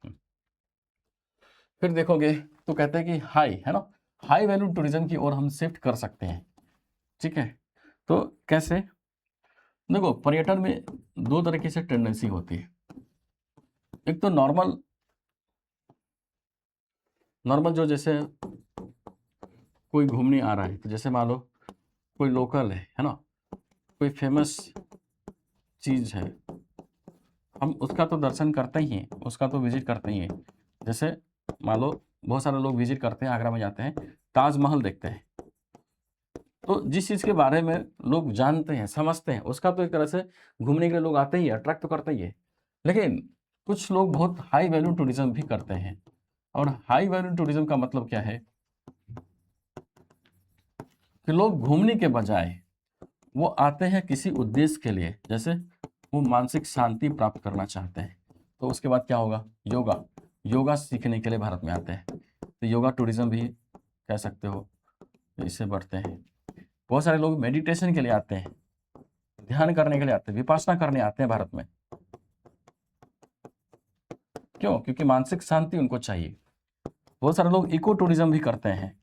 फिर देखोगे तो कहते हैं कि हाई, है ना, हाई वैल्यू टूरिज्म की ओर हम शिफ्ट कर सकते हैं। ठीक है, तो कैसे, देखो पर्यटन में दो तरीके से टेंडेंसी होती है। एक तो नॉर्मल नॉर्मल जो जैसे कोई घूमने आ रहा है, तो जैसे मान लो कोई लोकल है ना, कोई फेमस चीज़ है, हम उसका तो दर्शन करते ही हैं, उसका तो विजिट करते ही हैं। जैसे मान लो बहुत सारे लोग विजिट करते हैं, आगरा में जाते हैं, ताजमहल देखते हैं। तो जिस चीज़ के बारे में लोग जानते हैं, समझते हैं, उसका तो एक तरह से घूमने के लिए लोग आते ही, अट्रैक्ट तो करते ही है। लेकिन कुछ लोग बहुत हाई वैल्यू टूरिज्म भी करते हैं। और हाई वैल्यू टूरिज्म का मतलब क्या है, कि लोग घूमने के बजाय वो आते हैं किसी उद्देश्य के लिए। जैसे वो मानसिक शांति प्राप्त करना चाहते हैं, तो उसके बाद क्या होगा, योगा सीखने के लिए भारत में आते हैं, तो योगा टूरिज्म भी कह सकते हो, इससे बढ़ते हैं। बहुत सारे लोग मेडिटेशन के लिए आते हैं, ध्यान करने के लिए आते हैं, विपासना करने आते हैं भारत में। क्यों, क्योंकि मानसिक शांति उनको चाहिए। बहुत सारे लोग इको टूरिज्म भी करते हैं।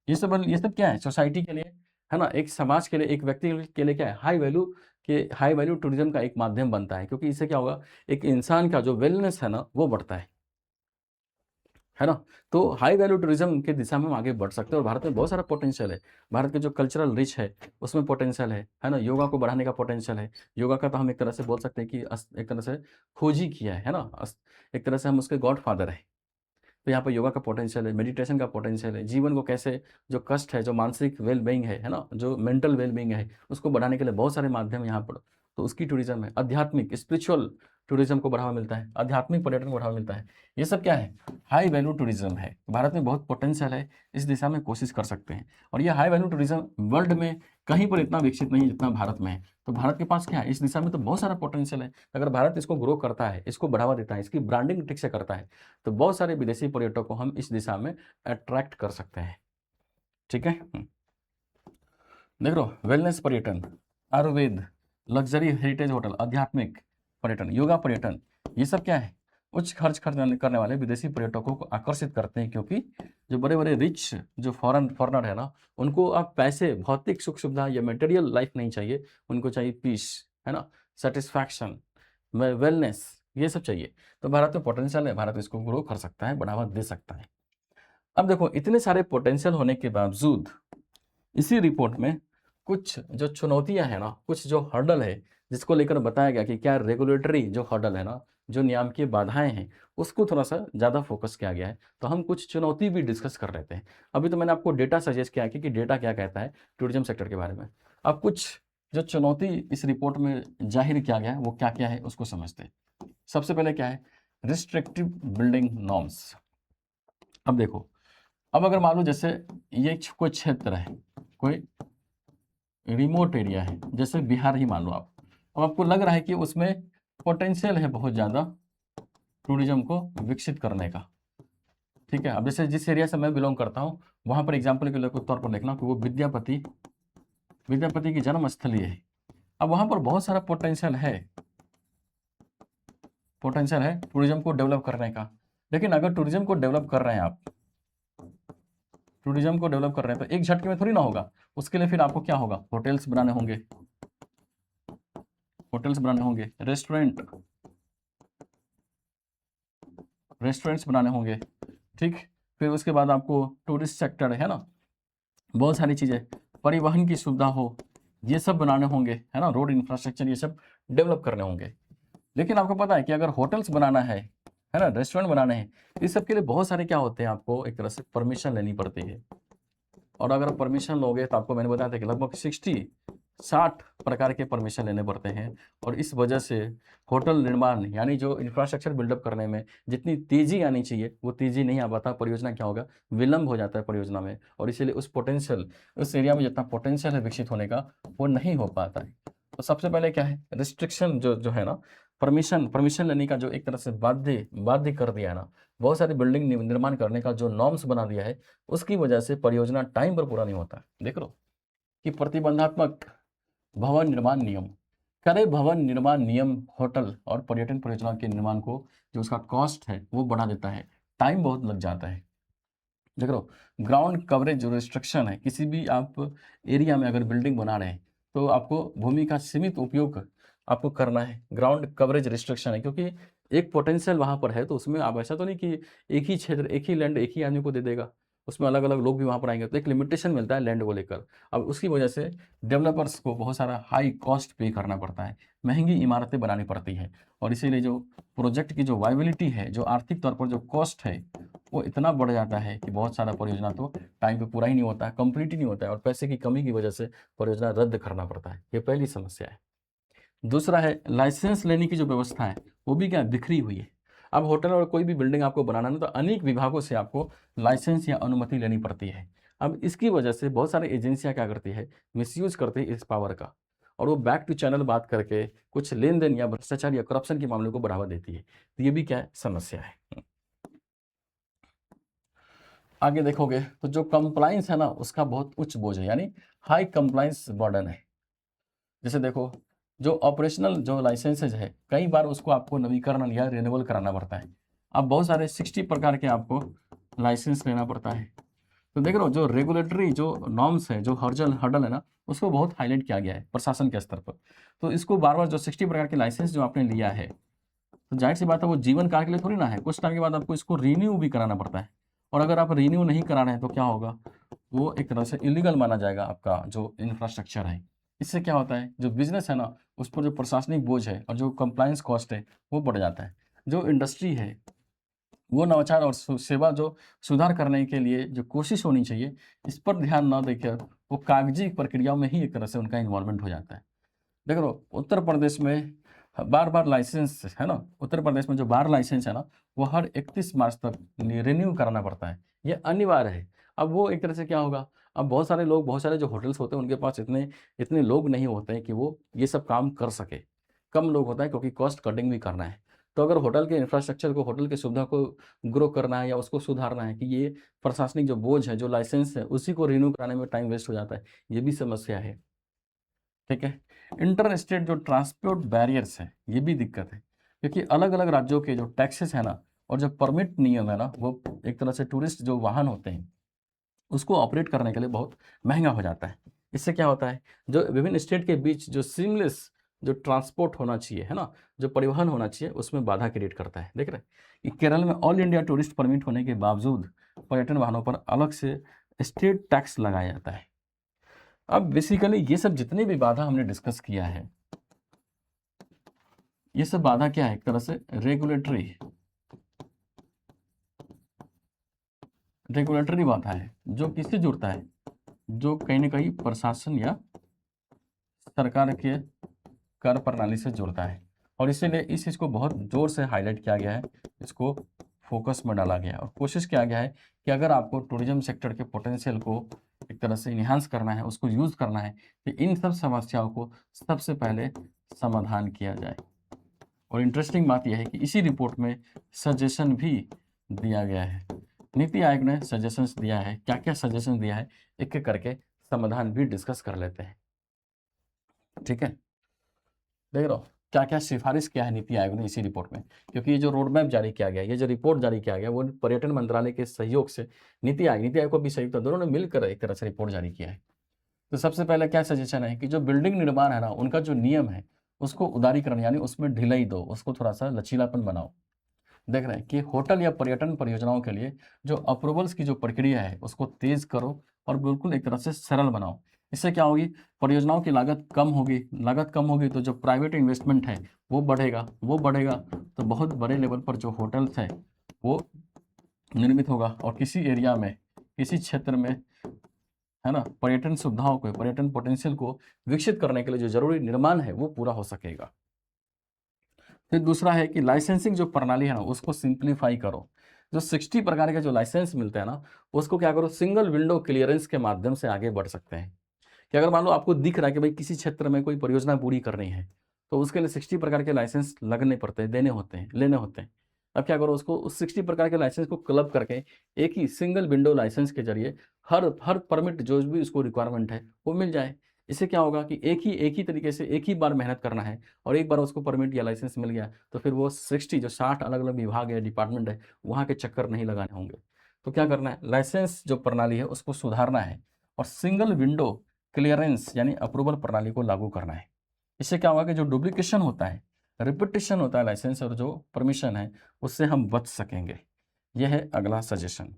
ये सब क्या है, सोसाइटी के लिए, है ना, एक समाज के लिए, एक व्यक्ति के लिए क्या है, हाई वैल्यू टूरिज्म का एक माध्यम बनता है। क्योंकि इससे क्या होगा, एक इंसान का जो वेलनेस है ना वो बढ़ता है। है ना? तो हाई वैल्यू टूरिज्म की दिशा में हम आगे बढ़ सकते हैं और भारत में बहुत सारा पोटेंशियल है। भारत के जो कल्चरल रिच है, उसमें पोटेंशियल है ना? योगा को बढ़ाने का पोटेंशियल है। योगा का तो हम एक तरह से बोल सकते हैं कि एक तरह से खोज ही किया है ना? एक तरह से हम उसके गॉडफादर हैं। तो यहाँ पर योगा का पोटेंशियल है, मेडिटेशन का पोटेंशियल है, जीवन को कैसे जो कष्ट है, जो मानसिक वेल बीइंग है ना? जो मेंटल वेल बीइंग है, उसको बढ़ाने के लिए बहुत सारे माध्यम यहाँ पर, तो उसकी टूरिज़्म है। आध्यात्मिक स्पिरिचुअल टूरिज़्म को बढ़ावा मिलता है, आध्यात्मिक पर्यटन को बढ़ावा मिलता है। ये सब क्या है? हाई वैल्यू टूरिज़्म है। भारत में बहुत पोटेंशियल है, इस दिशा में कोशिश कर सकते हैं। और ये हाई वैल्यू टूरिज़्म वर्ल्ड में कहीं पर इतना विकसित नहीं है जितना भारत में है। तो भारत के पास क्या है? इस दिशा में तो बहुत सारा पोटेंशियल है। अगर भारत इसको ग्रो करता है, इसको बढ़ावा देता है, इसकी ब्रांडिंग ठीक से करता है, तो बहुत सारे विदेशी पर्यटकों को हम इस दिशा में अट्रैक्ट कर सकते हैं। ठीक है? देख लो, वेलनेस पर्यटन, आयुर्वेद, लग्जरी हेरिटेज होटल, आध्यात्मिक पर्यटन, योगा पर्यटन, ये सब क्या है? उच्च खर्च करने वाले विदेशी पर्यटकों को आकर्षित करते हैं, क्योंकि जो बड़े बड़े रिच जो फॉरनर है ना, उनको आप पैसे, भौतिक सुख सुविधा या मटेरियल लाइफ नहीं चाहिए, उनको चाहिए पीस, है ना, सेटिस्फैक्शन, वेलनेस, ये सब चाहिए। तो भारत में पोटेंशियल है, भारत इसको ग्रो कर सकता है, बढ़ावा दे सकता है। अब देखो, इतने सारे पोटेंशियल होने के बावजूद इसी रिपोर्ट में कुछ जो चुनौतियां हैं ना, कुछ जो हर्डल है, जिसको लेकर बताया गया कि क्या रेगुलेटरी जो हर्डल है ना, जो नियामकीय बाधाएं हैं, उसको थोड़ा सा ज़्यादा फोकस किया गया है। तो हम कुछ चुनौती भी डिस्कस कर लेते हैं। अभी तो मैंने आपको डेटा सजेस्ट किया कि डेटा क्या कहता है टूरिज्म सेक्टर के बारे में। अब कुछ जो चुनौती इस रिपोर्ट में जाहिर किया गया है, वो क्या क्या है उसको समझते हैं। सबसे पहले क्या है? Restrictive building norms. अब देखो, अब अगर मान लो जैसे ये कोई क्षेत्र है, कोई रिमोट एरिया है, जैसे बिहार ही मान लो आप, अब आपको लग रहा है कि उसमें पोटेंशियल है बहुत ज़्यादा टूरिज्म को विकसित करने का। ठीक है? अब जैसे जिस एरिया से मैं बिलोंग करता हूँ, वहाँ पर एग्जाम्पल के तौर पर देखना कि वो विद्यापति की जन्मस्थली है। अब वहाँ पर बहुत सारा पोटेंशियल है टूरिज्म को डेवलप करने का। लेकिन अगर टूरिज्म को डेवलप कर रहे हैं आप, टूरिज्म को डेवलप कर रहे हैं, तो एक झटके में थोड़ी ना होगा। उसके लिए फिर आपको क्या होगा? होटल्स बनाने होंगे, रेस्टोरेंट्स बनाने होंगे। ठीक, फिर उसके बाद आपको टूरिस्ट सेक्टर है ना, बहुत सारी चीज़ें, परिवहन की सुविधा हो, ये सब बनाने होंगे, है ना, रोड इंफ्रास्ट्रक्चर, ये सब डेवलप करने होंगे। लेकिन आपको पता है कि अगर होटल्स बनाना है ना, रेस्टोरेंट बनाने हैं, इस सब के लिए बहुत सारे क्या होते हैं, आपको एक तरह से परमिशन लेनी पड़ती है। और अगर परमिशन लोगे तो आपको मैंने बताया था कि लगभग 60 प्रकार के परमिशन लेने पड़ते हैं। और इस वजह से होटल निर्माण यानी जो इंफ्रास्ट्रक्चर बिल्डअप करने में जितनी तेज़ी आनी चाहिए, वो तेज़ी नहीं आ पाता। परियोजना क्या होगा? विलंब हो जाता है परियोजना में। और इसीलिए उस एरिया में जितना पोटेंशियल है विकसित होने का, वो नहीं हो पाता है। तो सबसे पहले क्या है? रिस्ट्रिक्शन जो है ना, परमिशन लेने का जो एक तरह से बाध्य कर दिया है ना, बहुत सारी बिल्डिंग निर्माण करने का जो नॉर्म्स बना दिया है, उसकी वजह से परियोजना टाइम पर पूरा नहीं होता। देख लो कि प्रतिबंधात्मक भवन निर्माण नियम, कड़े भवन निर्माण नियम होटल और पर्यटन परियोजना के निर्माण को जो उसका कॉस्ट है वो बढ़ा देता है, टाइम बहुत लग जाता है। देख लो, ग्राउंड कवरेज जो रिस्ट्रिक्शन है, किसी भी आप एरिया में अगर बिल्डिंग बना रहे हैं तो आपको भूमि का सीमित उपयोग आपको करना है। ग्राउंड कवरेज रिस्ट्रिक्शन है, क्योंकि एक पोटेंशियल वहाँ पर है, तो उसमें आप ऐसा तो नहीं कि एक ही क्षेत्र, एक ही लैंड एक ही आदमी को दे देगा। उसमें अलग अलग लोग भी वहाँ पर आएंगे, तो एक लिमिटेशन मिलता है लैंड को लेकर। अब उसकी वजह से डेवलपर्स को बहुत सारा हाई कॉस्ट पे करना पड़ता है, महंगी इमारतें बनानी पड़ती है। और इसीलिए जो प्रोजेक्ट की जो वायबिलिटी है, जो आर्थिक तौर पर जो कॉस्ट है, वो इतना बढ़ जाता है कि बहुत सारा परियोजना तो टाइम पे पूरा ही नहीं होता है, कंप्लीट ही नहीं होता है, और पैसे की कमी की वजह से परियोजना रद्द करना पड़ता है। ये पहली समस्या है। दूसरा है लाइसेंस लेने की जो व्यवस्था है, वो भी क्या बिखरी हुई है। अब होटल और कोई भी बिल्डिंग आपको बनाना है तो अनेक विभागों से आपको लाइसेंस या अनुमति लेनी पड़ती है। अब इसकी वजह से बहुत सारी एजेंसियां क्या करती है? मिसयूज करती है इस पावर का, और वो बैक टू चैनल बात करके कुछ लेन देन या भ्रष्टाचार या करप्शन के मामलों को बढ़ावा देती है। तो ये भी क्या है? समस्या है। आगे देखोगे तो जो कंप्लाइंस है ना, उसका बहुत उच्च बोझ है, यानी हाई कंप्लाइंस बर्डन है। जैसे देखो, जो ऑपरेशनल जो लाइसेंसेज है, कई बार उसको आपको नवीकरण या रिन्यूअल कराना पड़ता है। अब बहुत सारे 60 प्रकार के आपको लाइसेंस लेना पड़ता है। तो देख लो, जो रेगुलेटरी जो नॉर्म्स है, जो हर्डल है ना, उसको बहुत हाईलाइट किया गया है प्रशासन के स्तर पर। तो इसको बार बार जो 60 प्रकार के लाइसेंस जो आपने लिया है, तो जाहिर सी बात है वो जीवन काल के लिए थोड़ी ना है, कुछ टाइम के बाद आपको इसको रीन्यू भी कराना पड़ता है। और अगर आप रीन्यू नहीं करा रहे हैं तो क्या होगा, वो एक तरह से इलीगल माना जाएगा आपका जो इंफ्रास्ट्रक्चर है। इससे क्या होता है, जो बिजनेस है ना उस पर जो प्रशासनिक बोझ है और जो कंप्लायंस कॉस्ट है वो बढ़ जाता है। जो इंडस्ट्री है वो नवाचार और सेवा जो सुधार करने के लिए जो कोशिश होनी चाहिए, इस पर ध्यान ना देकर वो कागजी प्रक्रियाओं में ही एक तरह से उनका इन्वॉल्वमेंट हो जाता है। देख लो उत्तर प्रदेश में बार बार लाइसेंस है ना, उत्तर प्रदेश में जो बार लाइसेंस है ना वो हर 31 मार्च तक रिन्यू कराना पड़ता है, ये अनिवार्य है। अब वो एक तरह से क्या होगा, अब बहुत सारे लोग, बहुत सारे जो होटल्स होते हैं उनके पास इतने इतने लोग नहीं होते हैं कि वो ये सब काम कर सके, कम लोग होता है क्योंकि कॉस्ट कटिंग भी करना है। तो अगर होटल के इंफ्रास्ट्रक्चर को, होटल की सुविधा को ग्रो करना है या उसको सुधारना है कि ये प्रशासनिक जो बोझ है, जो लाइसेंस है उसी को रिन्यू कराने में टाइम वेस्ट हो जाता है, ये भी समस्या है। ठीक है, इंटर स्टेट जो ट्रांसपोर्ट बैरियर्स है ये भी दिक्कत है, क्योंकि अलग अलग राज्यों के जो टैक्सेस है ना और जो परमिट नियम है ना वो एक तरह से टूरिस्ट जो वाहन होते हैं उसको ऑपरेट करने के लिए बहुत महंगा हो जाता है। इससे क्या होता है, जो विभिन्न स्टेट के बीच जो सीमलेस जो ट्रांसपोर्ट होना चाहिए है ना, जो परिवहन होना चाहिए उसमें बाधा क्रिएट करता है। देख रहे हैं कि केरल में ऑल इंडिया टूरिस्ट परमिट होने के बावजूद पर्यटन वाहनों पर अलग से स्टेट टैक्स लगाया जाता है। अब बेसिकली ये सब जितनी भी बाधा हमने डिस्कस किया है, ये सब बाधा क्या है, एक तरह से रेगुलेटरी बाधा है, जो किससे जुड़ता है, जो कहीं ना कहीं प्रशासन या सरकार के कर प्रणाली से जुड़ता है। और इसीलिए इस चीज़ को बहुत जोर से हाईलाइट किया गया है, इसको फोकस में डाला गया है और कोशिश किया गया है कि अगर आपको टूरिज्म सेक्टर के पोटेंशियल को एक तरह से इन्हांस करना है, उसको यूज़ करना है, तो इन सब समस्याओं को सबसे पहले समाधान किया जाए। और इंटरेस्टिंग बात यह है कि इसी रिपोर्ट में सजेशन भी दिया गया है, नीति आयोग ने सजेशंस दिया है। क्या क्या सजेशन दिया है एक एक करके समाधान भी डिस्कस कर लेते हैं। ठीक है, देख रहे हो क्या क्या सिफारिश किया है नीति आयोग ने इसी रिपोर्ट में, क्योंकि ये जो रोड मैप जारी किया गया, ये जो रिपोर्ट जारी किया गया वो पर्यटन मंत्रालय के सहयोग से नीति आयोग को भी सहयोग था, दोनों ने मिलकर एक तरह से रिपोर्ट जारी किया है। तो सबसे पहले क्या सजेशन है कि जो बिल्डिंग निर्माण है ना उनका जो नियम है उसको उदारीकरण यानी उसमें ढिलाई दो, उसको थोड़ा सा लचीलापन बनाओ। देख रहे हैं कि होटल या पर्यटन परियोजनाओं के लिए जो अप्रूवल्स की जो प्रक्रिया है उसको तेज करो और बिल्कुल एक तरह से सरल बनाओ। इससे क्या होगी, परियोजनाओं की लागत कम होगी, लागत कम होगी तो जो प्राइवेट इन्वेस्टमेंट है वो बढ़ेगा तो बहुत बड़े लेवल पर जो होटल्स है वो निर्मित होगा और किसी एरिया में, किसी क्षेत्र में है ना, पर्यटन सुविधाओं को, पर्यटन पोटेंशियल को विकसित करने के लिए जो जरूरी निर्माण है वो पूरा हो सकेगा। फिर दूसरा है कि लाइसेंसिंग जो प्रणाली है ना उसको सिंप्लीफाई करो। जो 60 प्रकार के जो लाइसेंस मिलते हैं ना उसको क्या करो, सिंगल विंडो क्लियरेंस के माध्यम से आगे बढ़ सकते हैं। कि अगर मान लो आपको दिख रहा है कि भाई किसी क्षेत्र में कोई परियोजना पूरी करनी है तो उसके लिए 60 प्रकार के लाइसेंस लगने पड़ते हैं, देने होते हैं, लेने होते हैं। अब क्या करो, उसको उस 60 प्रकार के लाइसेंस को क्लब करके एक ही सिंगल विंडो लाइसेंस के जरिए हर हर परमिट जो भी उसको रिक्वायरमेंट है वो मिल जाए। इससे क्या होगा कि एक ही तरीके से एक ही बार मेहनत करना है और एक बार उसको परमिट या लाइसेंस मिल गया तो फिर वो 60 जो 60 अलग अलग विभाग है, डिपार्टमेंट है, वहाँ के चक्कर नहीं लगाने होंगे। तो क्या करना है, लाइसेंस जो प्रणाली है उसको सुधारना है और सिंगल विंडो क्लियरेंस यानी अप्रूवल प्रणाली को लागू करना है। इससे क्या होगा कि जो डुप्लीकेशन होता है, रिपीटेशन होता है लाइसेंस और जो परमिशन है उससे हम बच सकेंगे। यह है अगला सजेशन।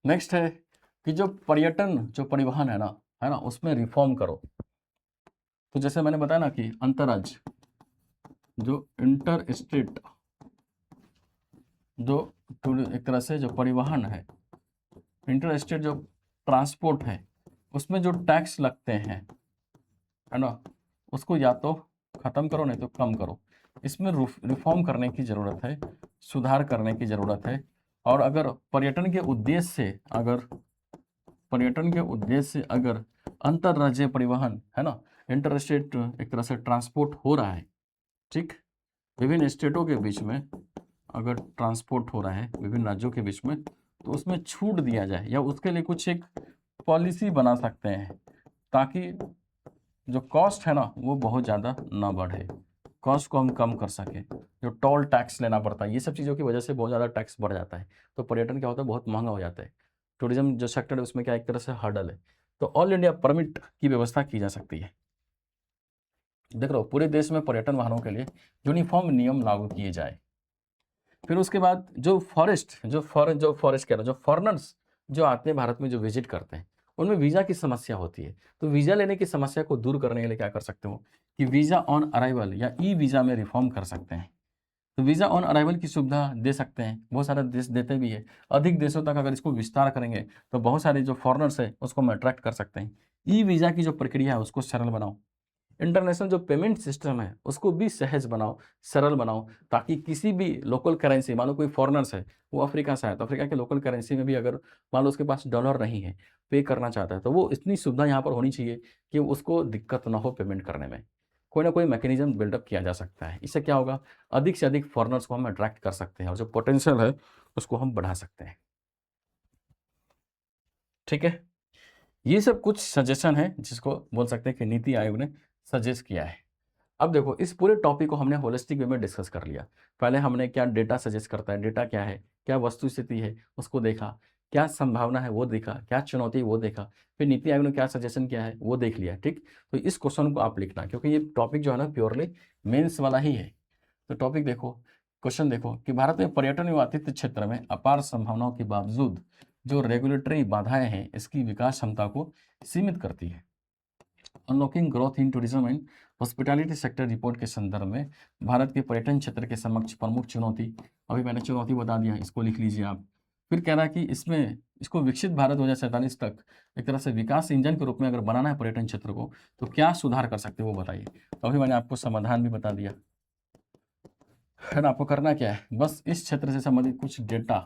नेक्स्ट है कि जो पर्यटन जो परिवहन है ना उसमें रिफॉर्म करो। तो जैसे मैंने बताया ना कि अंतरराज्य जो इंटर स्टेट जो एक तरह से जो परिवहन है, इंटर स्टेट जो ट्रांसपोर्ट है उसमें जो टैक्स लगते हैं है ना उसको या तो ख़त्म करो नहीं तो कम करो। इसमें रिफॉर्म करने की ज़रूरत है, सुधार करने की ज़रूरत है। और अगर पर्यटन के उद्देश्य से अगर अंतर्राज्यीय परिवहन है ना, इंटर स्टेट एक तरह से ट्रांसपोर्ट हो रहा है, ठीक, विभिन्न स्टेटों के बीच में अगर ट्रांसपोर्ट हो रहा है विभिन्न राज्यों के बीच में तो उसमें छूट दिया जाए या उसके लिए कुछ एक पॉलिसी बना सकते हैं ताकि जो कॉस्ट है ना वो बहुत ज़्यादा ना बढ़े, कॉस्ट को हम कम कर सकें। जो टोल टैक्स लेना पड़ता है ये सब चीज़ों की वजह से बहुत ज़्यादा टैक्स बढ़ जाता है तो पर्यटन क्या होता है, बहुत महंगा हो जाता है। टूरिज्म जो सेक्टर है उसमें क्या एक तरह से हर्डल है। तो ऑल इंडिया परमिट की व्यवस्था की जा सकती है। देख रहे हो, पूरे देश में पर्यटन वाहनों के लिए यूनिफॉर्म नियम लागू किए जाए। फिर उसके बाद जो फॉरेस्ट कह रहा जो फॉरेनर्स जो आते हैं भारत में, जो विजिट करते हैं, उनमें वीज़ा की समस्या होती है। तो वीज़ा लेने की समस्या को दूर करने के लिए क्या कर सकते हो कि वीज़ा ऑन अराइवल या ई वीज़ा में रिफॉर्म कर सकते हैं। तो वीज़ा ऑन अराइवल की सुविधा दे सकते हैं, बहुत सारे देश देते भी है। अधिक देशों तक अगर इसको विस्तार करेंगे तो बहुत सारे जो फॉरेनर्स है उसको हम अट्रैक्ट कर सकते हैं। ई वीज़ा की जो प्रक्रिया है उसको सरल बनाओ। इंटरनेशनल जो पेमेंट सिस्टम है उसको भी सहज बनाओ, सरल बनाओ, ताकि किसी भी लोकल करेंसी, मान लो कोई फॉरेनर्स है, वो अफ्रीका से है, तो अफ्रीका के लोकल करेंसी में भी अगर मान लो उसके पास डॉलर नहीं है, पे करना चाहता है, तो वो इतनी सुविधा यहाँ पर होनी चाहिए कि उसको दिक्कत ना हो पेमेंट करने में। कोई ना कोई मैकेनिज्म बिल्डअप किया जा सकता है। इससे क्या होगा, अधिक से अधिक फॉरेनर्स को हम अट्रैक्ट कर सकते हैं और जो पोटेंशियल है उसको हम बढ़ा सकते हैं। ठीक है, ये सब कुछ सजेशन है जिसको बोल सकते हैं कि नीति आयोग ने सजेस्ट किया है। अब देखो, इस पूरे टॉपिक को हमने होलिस्टिक वे में डिस्कस कर लिया। पहले हमने क्या डेटा सजेस्ट करता है, डेटा क्या है, क्या वस्तु स्थिति है उसको देखा, क्या संभावना है वो देखा, क्या चुनौती है वो देखा, फिर नीति आयोग ने क्या सजेशन किया है वो देख लिया। ठीक, तो इस क्वेश्चन को आप लिखना, क्योंकि ये टॉपिक जो है ना प्योरली मेंस वाला ही है। तो टॉपिक देखो, क्वेश्चन देखो कि भारत में पर्यटन एवं आतिथ्य क्षेत्र में अपार संभावनाओं के बावजूद जो रेगुलेटरी बाधाएं हैं इसकी विकास क्षमता को सीमित करती है। Unlocking growth in tourism and hospitality sector report के संदर्भ में भारत के पर्यटन क्षेत्र के समक्ष प्रमुख चुनौती, अभी मैंने चुनौती बता दिया, इसको लिख लीजिए आप। फिर कह रहा है कि इसमें इसको विकसित भारत 2047 तक एक तरह से विकास इंजन के रूप में अगर बनाना है पर्यटन क्षेत्र को, तो क्या सुधार कर सकते हैं वो बताइए। तो अभी मैंने आपको समाधान भी बता दिया है ना। आपको करना क्या है, बस इस क्षेत्र से संबंधित कुछ डेटा,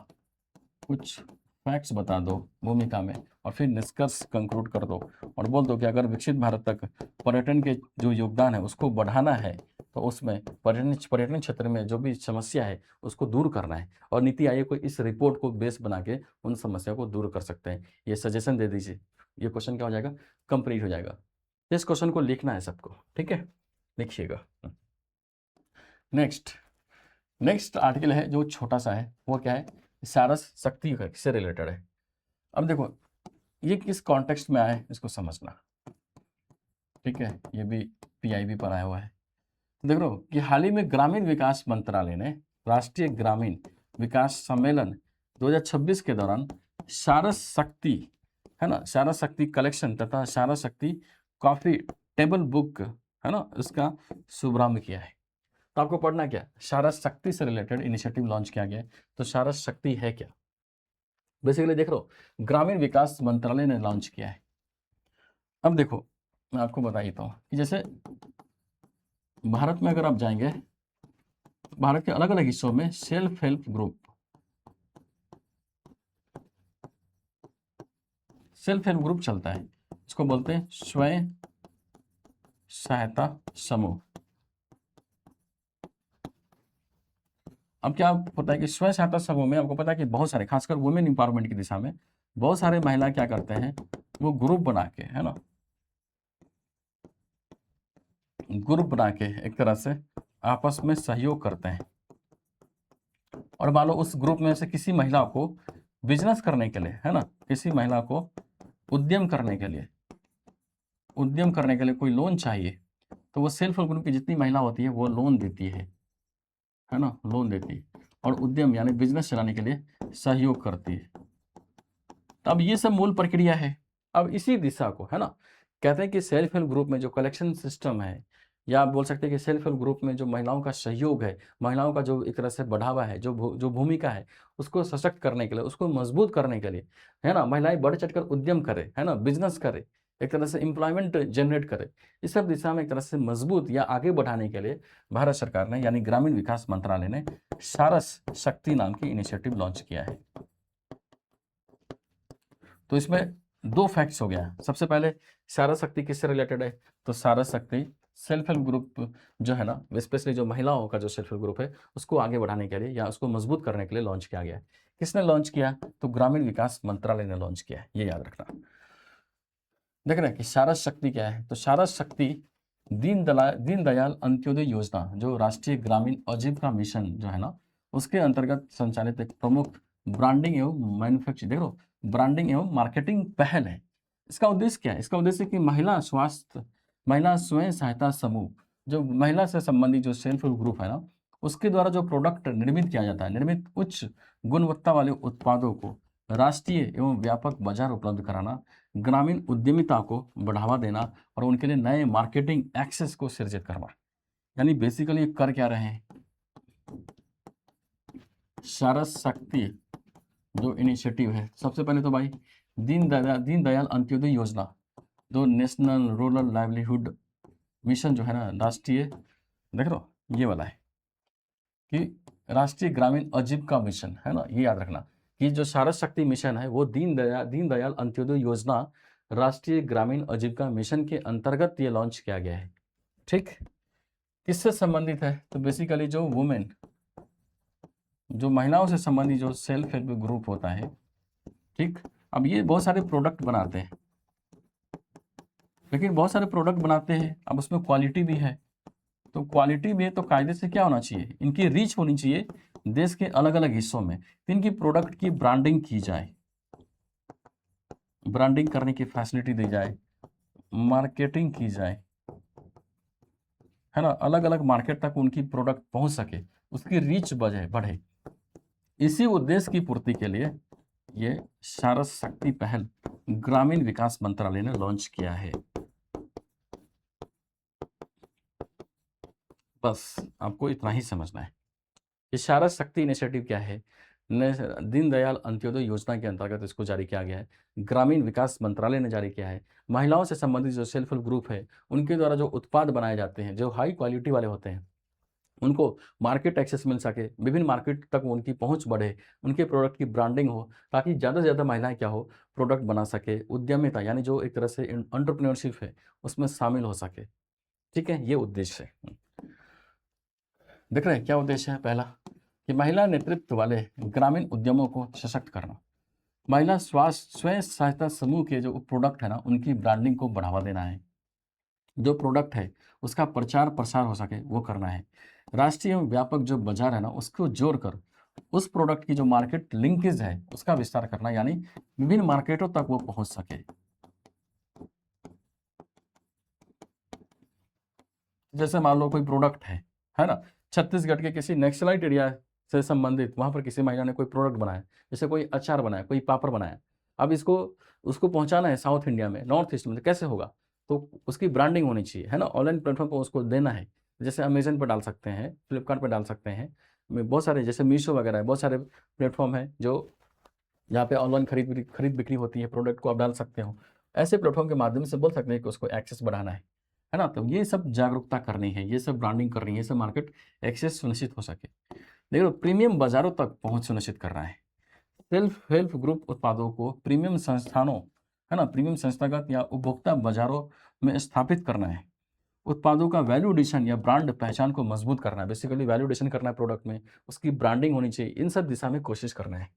कुछ फैक्ट्स बता दो भूमिका में, और फिर निष्कर्ष कंक्लूड कर दो और बोल दो कि अगर विकसित भारत तक पर्यटन के जो योगदान है उसको बढ़ाना है, तो उसमें पर्यटन क्षेत्र में जो भी समस्या है उसको दूर करना है, और नीति आयोग को इस रिपोर्ट को बेस बना के उन समस्या को दूर कर सकते हैं। ये सजेशन दे दीजिए, ये क्वेश्चन क्या हो जाएगा, कंप्लीट हो जाएगा। इस क्वेश्चन को लिखना है सबको, ठीक है, लिखिएगा। नेक्स्ट आर्टिकल है जो छोटा सा है, वो क्या है, सारस शक्ति से रिलेटेड है। अब देखो ये किस कॉन्टेक्स्ट में आया है इसको समझना, ठीक है, ये भी पीआईबी पर आया हुआ है। देख लो कि हाल ही में ग्रामीण विकास मंत्रालय ने राष्ट्रीय ग्रामीण विकास सम्मेलन 2026 के दौरान सारस शक्ति, है ना, सारस शक्ति कलेक्शन तथा सारस शक्ति कॉफी टेबल बुक, है ना, इसका शुभारंभ किया है। तो आपको पढ़ना क्या, सारस शक्ति से रिलेटेड इनिशिएटिव लॉन्च किया गया है। तो सारस शक्ति है क्या, बेसिकली देख लो ग्रामीण विकास मंत्रालय ने लॉन्च किया है। अब देखो मैं आपको बता देता हूँ कि जैसे भारत में अगर आप जाएंगे, भारत के अलग अलग हिस्सों में सेल्फ हेल्प ग्रुप चलता है, इसको बोलते हैं स्वयं सहायता समूह। अब क्या होता है कि स्वयं सहायता समूह में आपको पता है कि बहुत सारे, खासकर वुमेन इंपावरमेंट की दिशा में बहुत सारे महिला क्या करते हैं, वो ग्रुप बना के, है ना, ग्रुप बना के एक तरह से आपस में सहयोग करते हैं। और मान लो उस ग्रुप में से किसी महिला को बिजनेस करने के लिए, है ना, किसी महिला को उद्यम करने के लिए कोई लोन चाहिए, तो वो सेल्फ हेल्प ग्रुप की जितनी महिला होती है वो लोन देती है ना, लोन देती है और उद्यम यानी बिजनेस चलाने के लिए सहयोग करती है। तो अब ये सब मूल प्रक्रिया है। अब इसी दिशा को, है ना, कहते हैं कि सेल्फ हेल्प ग्रुप में जो कलेक्शन सिस्टम है, या आप बोल सकते हैं कि सेल्फ हेल्प ग्रुप में जो महिलाओं का सहयोग है, महिलाओं का जो एक तरह से बढ़ावा है, जो भूमिका है, उसको सशक्त करने के लिए, उसको मजबूत करने के लिए, है ना, महिलाएं बढ़ चढ़कर उद्यम करे, है ना, बिजनेस करे, एक तरह से एम्प्लॉयमेंट जनरेट करे, इस सब दिशा में एक तरह से मजबूत या आगे बढ़ाने के लिए भारत सरकार ने यानी ग्रामीण विकास मंत्रालय ने सारस शक्ति नाम की इनिशिएटिव लॉन्च किया है। तो इसमें दो फैक्ट्स हो गया। सबसे पहले सारस शक्ति किससे रिलेटेड है, तो सारस शक्ति सेल्फ हेल्प ग्रुप जो है ना, स्पेशली जो महिलाओं का जो सेल्फ हेल्प ग्रुप है उसको आगे बढ़ाने के लिए या उसको मजबूत करने के लिए लॉन्च किया गया है। किसने लॉन्च किया, तो ग्रामीण विकास मंत्रालय ने लॉन्च किया है, ये याद रखना। देख रहे हैं कि सारस शक्ति क्या है, तो सारस शक्ति दीनदयाल अंत्योदय योजना जो राष्ट्रीय ग्रामीण आजीविका मिशन जो है ना, उसके अंतर्गत संचालित एक प्रमुख ब्रांडिंग एवं मैन्युफैक्चरिंग, देखो ब्रांडिंग एवं मार्केटिंग पहल है। इसका उद्देश्य क्या है, इसका उद्देश्य कि महिला स्वयं सहायता समूह जो महिला से संबंधित जो सेल्फ हेल्प ग्रुप है ना, उसके द्वारा जो प्रोडक्ट निर्मित किया जाता है, निर्मित उच्च गुणवत्ता वाले उत्पादों को राष्ट्रीय एवं व्यापक बाजार उपलब्ध कराना, ग्रामीण उद्यमिता को बढ़ावा देना और उनके लिए नए मार्केटिंग एक्सेस को सृजित करना। यानी बेसिकली कर क्या रहे हैं, सरस शक्ति जो इनिशिएटिव है, सबसे पहले तो भाई दीनदयाल अंत्योदय योजना, जो नेशनल रूरल लाइवलीहुड मिशन जो है ना, राष्ट्रीय, देख लो ये वाला है कि राष्ट्रीय ग्रामीण आजीविका मिशन है ना, ये याद रखना कि जो सरस शक्ति मिशन है वो दीनदयाल अंत्योदय योजना राष्ट्रीय ग्रामीण आजीविका मिशन के अंतर्गत ये लॉन्च किया गया है। ठीक, किससे संबंधित है, तो बेसिकली जो वुमेन, जो महिलाओं से संबंधित जो सेल्फ हेल्प ग्रुप होता है। ठीक, अब ये बहुत सारे प्रोडक्ट बनाते हैं, लेकिन बहुत सारे प्रोडक्ट बनाते हैं, अब उसमें क्वालिटी भी है, तो क्वालिटी में तो कायदे से क्या होना चाहिए, इनकी रीच होनी चाहिए देश के अलग अलग हिस्सों में, तो इनकी प्रोडक्ट की ब्रांडिंग की जाए, ब्रांडिंग करने की फैसिलिटी दी जाए, मार्केटिंग की जाए, है ना, अलग अलग मार्केट तक उनकी प्रोडक्ट पहुंच सके, उसकी रीच बढ़े। इसी उद्देश्य की पूर्ति के लिए ये सरस शक्ति पहल ग्रामीण विकास मंत्रालय ने लॉन्च किया है। बस आपको इतना ही समझना है। ये सरस शक्ति इनिशिएटिव क्या है, दीनदयाल अंत्योदय योजना के अंतर्गत इसको जारी किया गया है, ग्रामीण विकास मंत्रालय ने जारी किया है। महिलाओं से संबंधित जो सेल्फ हेल्प ग्रुप है, उनके द्वारा जो उत्पाद बनाए जाते हैं, जो हाई क्वालिटी वाले होते हैं, उनको मार्केट एक्सेस मिल सके, विभिन्न मार्केट तक उनकी पहुंच बढ़े, उनके प्रोडक्ट की ब्रांडिंग हो, ताकि ज़्यादा से ज़्यादा महिलाएं क्या हो, प्रोडक्ट बना सके, उद्यमिता यानी जो एक तरह से एंटरप्रेन्योरशिप है उसमें शामिल हो सके। ठीक है, ये उद्देश्य है। देख रहे हैं क्या उद्देश्य है, पहला कि महिला नेतृत्व वाले ग्रामीण उद्यमों को सशक्त करना, महिला स्वयं सहायता समूह के जो प्रोडक्ट है ना, उनकी ब्रांडिंग को बढ़ावा देना है, जो प्रोडक्ट है उसका प्रचार प्रसार हो सके वो करना है, राष्ट्रीय एवं व्यापक जो बाजार है ना उसको जोड़कर उस प्रोडक्ट की जो मार्केट लिंकेज है उसका विस्तार करना, यानी विभिन्न मार्केटों तक वो पहुंच सके। जैसे मान लो कोई प्रोडक्ट है ना, छत्तीसगढ़ के किसी नक्सलाइट एरिया से संबंधित, वहां पर किसी महिला ने कोई प्रोडक्ट बनाया, जैसे कोई अचार बनाया, कोई पापड़ बनाया, अब इसको उसको पहुंचाना है साउथ इंडिया में, नॉर्थ ईस्ट में, तो कैसे होगा, तो उसकी ब्रांडिंग होनी चाहिए, है ना, ऑनलाइन प्लेटफॉर्म पर उसको देना है, जैसे अमेजन पर डाल सकते हैं, फ्लिपकार्ट पर डाल सकते हैं, बहुत सारे जैसे मीशो वगैरह है, बहुत सारे प्लेटफॉर्म है जो जहाँ पे ऑनलाइन खरीद बिक्री होती है, प्रोडक्ट को आप डाल सकते हो, ऐसे प्लेटफॉर्म के माध्यम से बोल सकते हैं कि उसको एक्सेस बढ़ाना है ना, तो ये सब जागरूकता करनी है, ये सब ब्रांडिंग करनी है, ये सब मार्केट एक्सेस सुनिश्चित हो सके। देखो, प्रीमियम बाजारों तक पहुंच सुनिश्चित करना है, सेल्फ हेल्प ग्रुप उत्पादों को प्रीमियम संस्थानों, है ना, प्रीमियम संस्थागत या उपभोक्ता बाजारों में स्थापित करना है, उत्पादों का वैल्यू एडिशन या ब्रांड पहचान को मजबूत करना है, बेसिकली वैल्यू एडिशन करना है प्रोडक्ट में, उसकी ब्रांडिंग होनी चाहिए, इन सब दिशा में कोशिश करना है।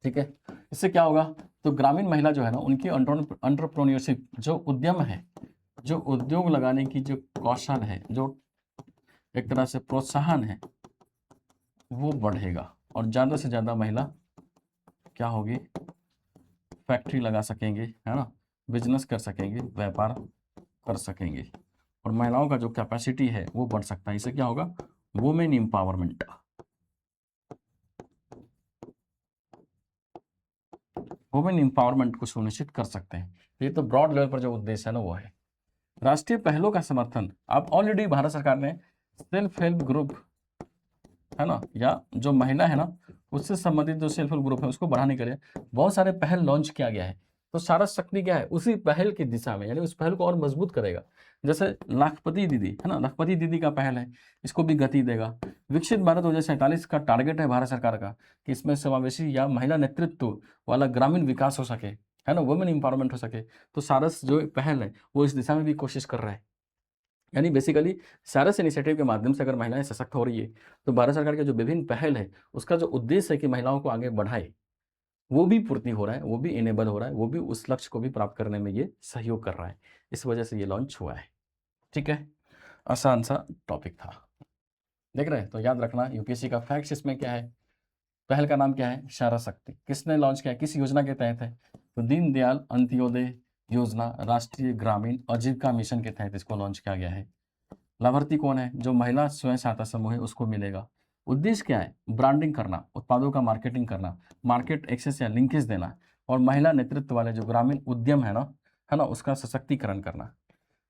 ठीक है, इससे क्या होगा, तो ग्रामीण महिला जो है ना, उनकी एंटरप्रेन्योरशिप जो उद्यम है, जो उद्योग लगाने की जो कौशल है, जो एक तरह से प्रोत्साहन है, वो बढ़ेगा और ज़्यादा से ज़्यादा महिला क्या होगी, फैक्ट्री लगा सकेंगे, है ना, बिजनेस कर सकेंगे, व्यापार कर सकेंगे, और महिलाओं का जो कैपेसिटी है वो बढ़ सकता है। इससे क्या होगा, वुमेन एम्पावरमेंट, वुमेन एम्पावरमेंट को सुनिश्चित कर सकते हैं। ये तो ब्रॉड लेवल पर जो उद्देश्य है ना वो है। राष्ट्रीय पहलों का समर्थन, अब ऑलरेडी भारत सरकार ने सेल्फ हेल्प ग्रुप, है ना, या जो महिला है ना उससे संबंधित जो सेल्फ हेल्प ग्रुप है उसको बढ़ाने के लिए बहुत सारे पहल लॉन्च किया गया है। तो सारा शक्ति क्या है, उसी पहल की दिशा में, यानी उस पहल को और मजबूत करेगा। जैसे लाखपति दीदी है ना, लाखपति दीदी का पहल है, इसको भी गति देगा। विकसित भारत 2047 का टारगेट है भारत सरकार का कि इसमें समावेशी या महिला नेतृत्व वाला ग्रामीण विकास हो सके, है ना, वुमेन एम्पावरमेंट हो सके। तो सारस जो पहल है वो इस दिशा में भी कोशिश कर रहा है। यानी बेसिकली सारस इनिशिएटिव के माध्यम से अगर महिलाएं सशक्त हो रही है, तो भारत सरकार के जो विभिन्न पहल है उसका जो उद्देश्य है कि महिलाओं को आगे बढ़ाए, वो भी पूर्ति हो रहा है, वो भी इनेबल हो रहा है, वो भी उस लक्ष्य को भी प्राप्त करने में ये सहयोग कर रहा है। इस वजह से ये लॉन्च हुआ है। ठीक है, आसान सा टॉपिक था, देख रहे हैं, तो याद रखना यूपीएससी का फैक्ट्स इसमें क्या है। पहल का नाम क्या है, सारा शक्ति, किसने लॉन्च किया, किस योजना के तहत है, तो दीनदयाल अंत्योदय योजना राष्ट्रीय ग्रामीण आजीविका मिशन के तहत इसको लॉन्च किया गया है। लाभार्थी कौन है? जो महिला स्वयं सहायता समूह है उसको मिलेगा। उद्देश्य क्या है? ब्रांडिंग करना, उत्पादों का मार्केटिंग करना, मार्केट एक्सेस या लिंकेज देना और महिला नेतृत्व वाले जो ग्रामीण उद्यम है ना उसका सशक्तिकरण करना।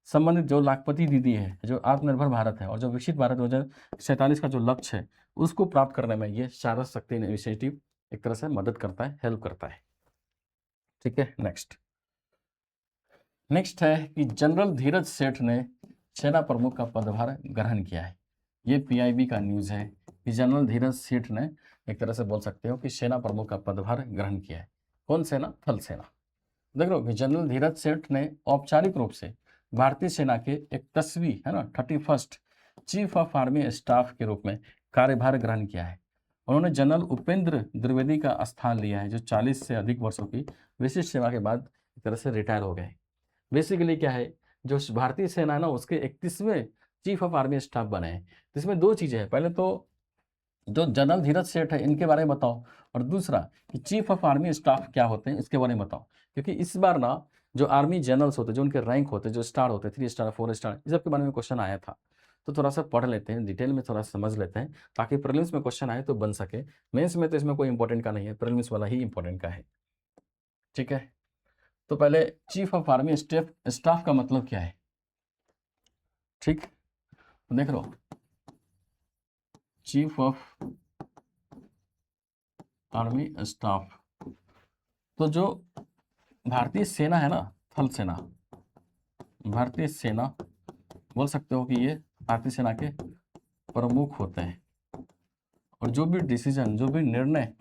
संबंधित जो लाखपति दीदी है, जो आत्मनिर्भर भारत है और जो विकसित भारत 2047 का जो लक्ष्य है उसको प्राप्त करने में ये शारदा शक्ति इनिशिएटिव एक तरह से मदद करता है, हेल्प करता है। ठीक है, नेक्स्ट है कि जनरल धीरज सेठ ने सेना प्रमुख का पदभार ग्रहण किया है। ये पीआईबी का न्यूज़ है कि जनरल धीरज सेठ ने एक तरह से बोल सकते हो कि सेना प्रमुख का पदभार ग्रहण किया है। कौन सेना? थल सेना। देख लो कि जनरल धीरज सेठ ने औपचारिक रूप से भारतीय सेना के 31वीं है ना 31st chief of army staff के रूप में कार्यभार ग्रहण किया है। उन्होंने जनरल उपेंद्र द्विवेदी का स्थान लिया है, जो 40 से अधिक वर्षों की विशिष्ट सेवा के बाद एक तरह से रिटायर हो गए। बेसिकली क्या है, जो भारतीय सेना है ना उसके 31वें चीफ ऑफ आर्मी स्टाफ बने हैं। तो इसमें दो चीज़ें हैं, पहले तो जो जनरल धीरज सेठ है इनके बारे में बताओ, और दूसरा कि चीफ ऑफ आर्मी स्टाफ क्या होते हैं इसके बारे में बताओ। क्योंकि इस बार ना जो आर्मी जनरल्स होते हैं, जो उनके रैंक होते हैं, जो स्टार होते हैं, 3 स्टार 4 स्टार, इस सब के बारे में क्वेश्चन आया था। तो थोड़ा सा पढ़ लेते हैं, डिटेल में थोड़ा समझ लेते हैं ताकि प्रीलिम्स में क्वेश्चन आए तो बन सके। मेंस में तो इसमें कोई इंपॉर्टेंट का नहीं है, प्रीलिम्स वाला ही इंपॉर्टेंट का है। ठीक है, तो पहले चीफ ऑफ आर्मी स्टाफ का मतलब क्या है? ठीक, तो देख लो, चीफ ऑफ आर्मी स्टाफ, तो जो भारतीय सेना है ना, थल सेना, भारतीय सेना बोल सकते हो कि ये भारतीय सेना के प्रमुख होते हैं और जो भी डिसीजन, जो भी निर्णय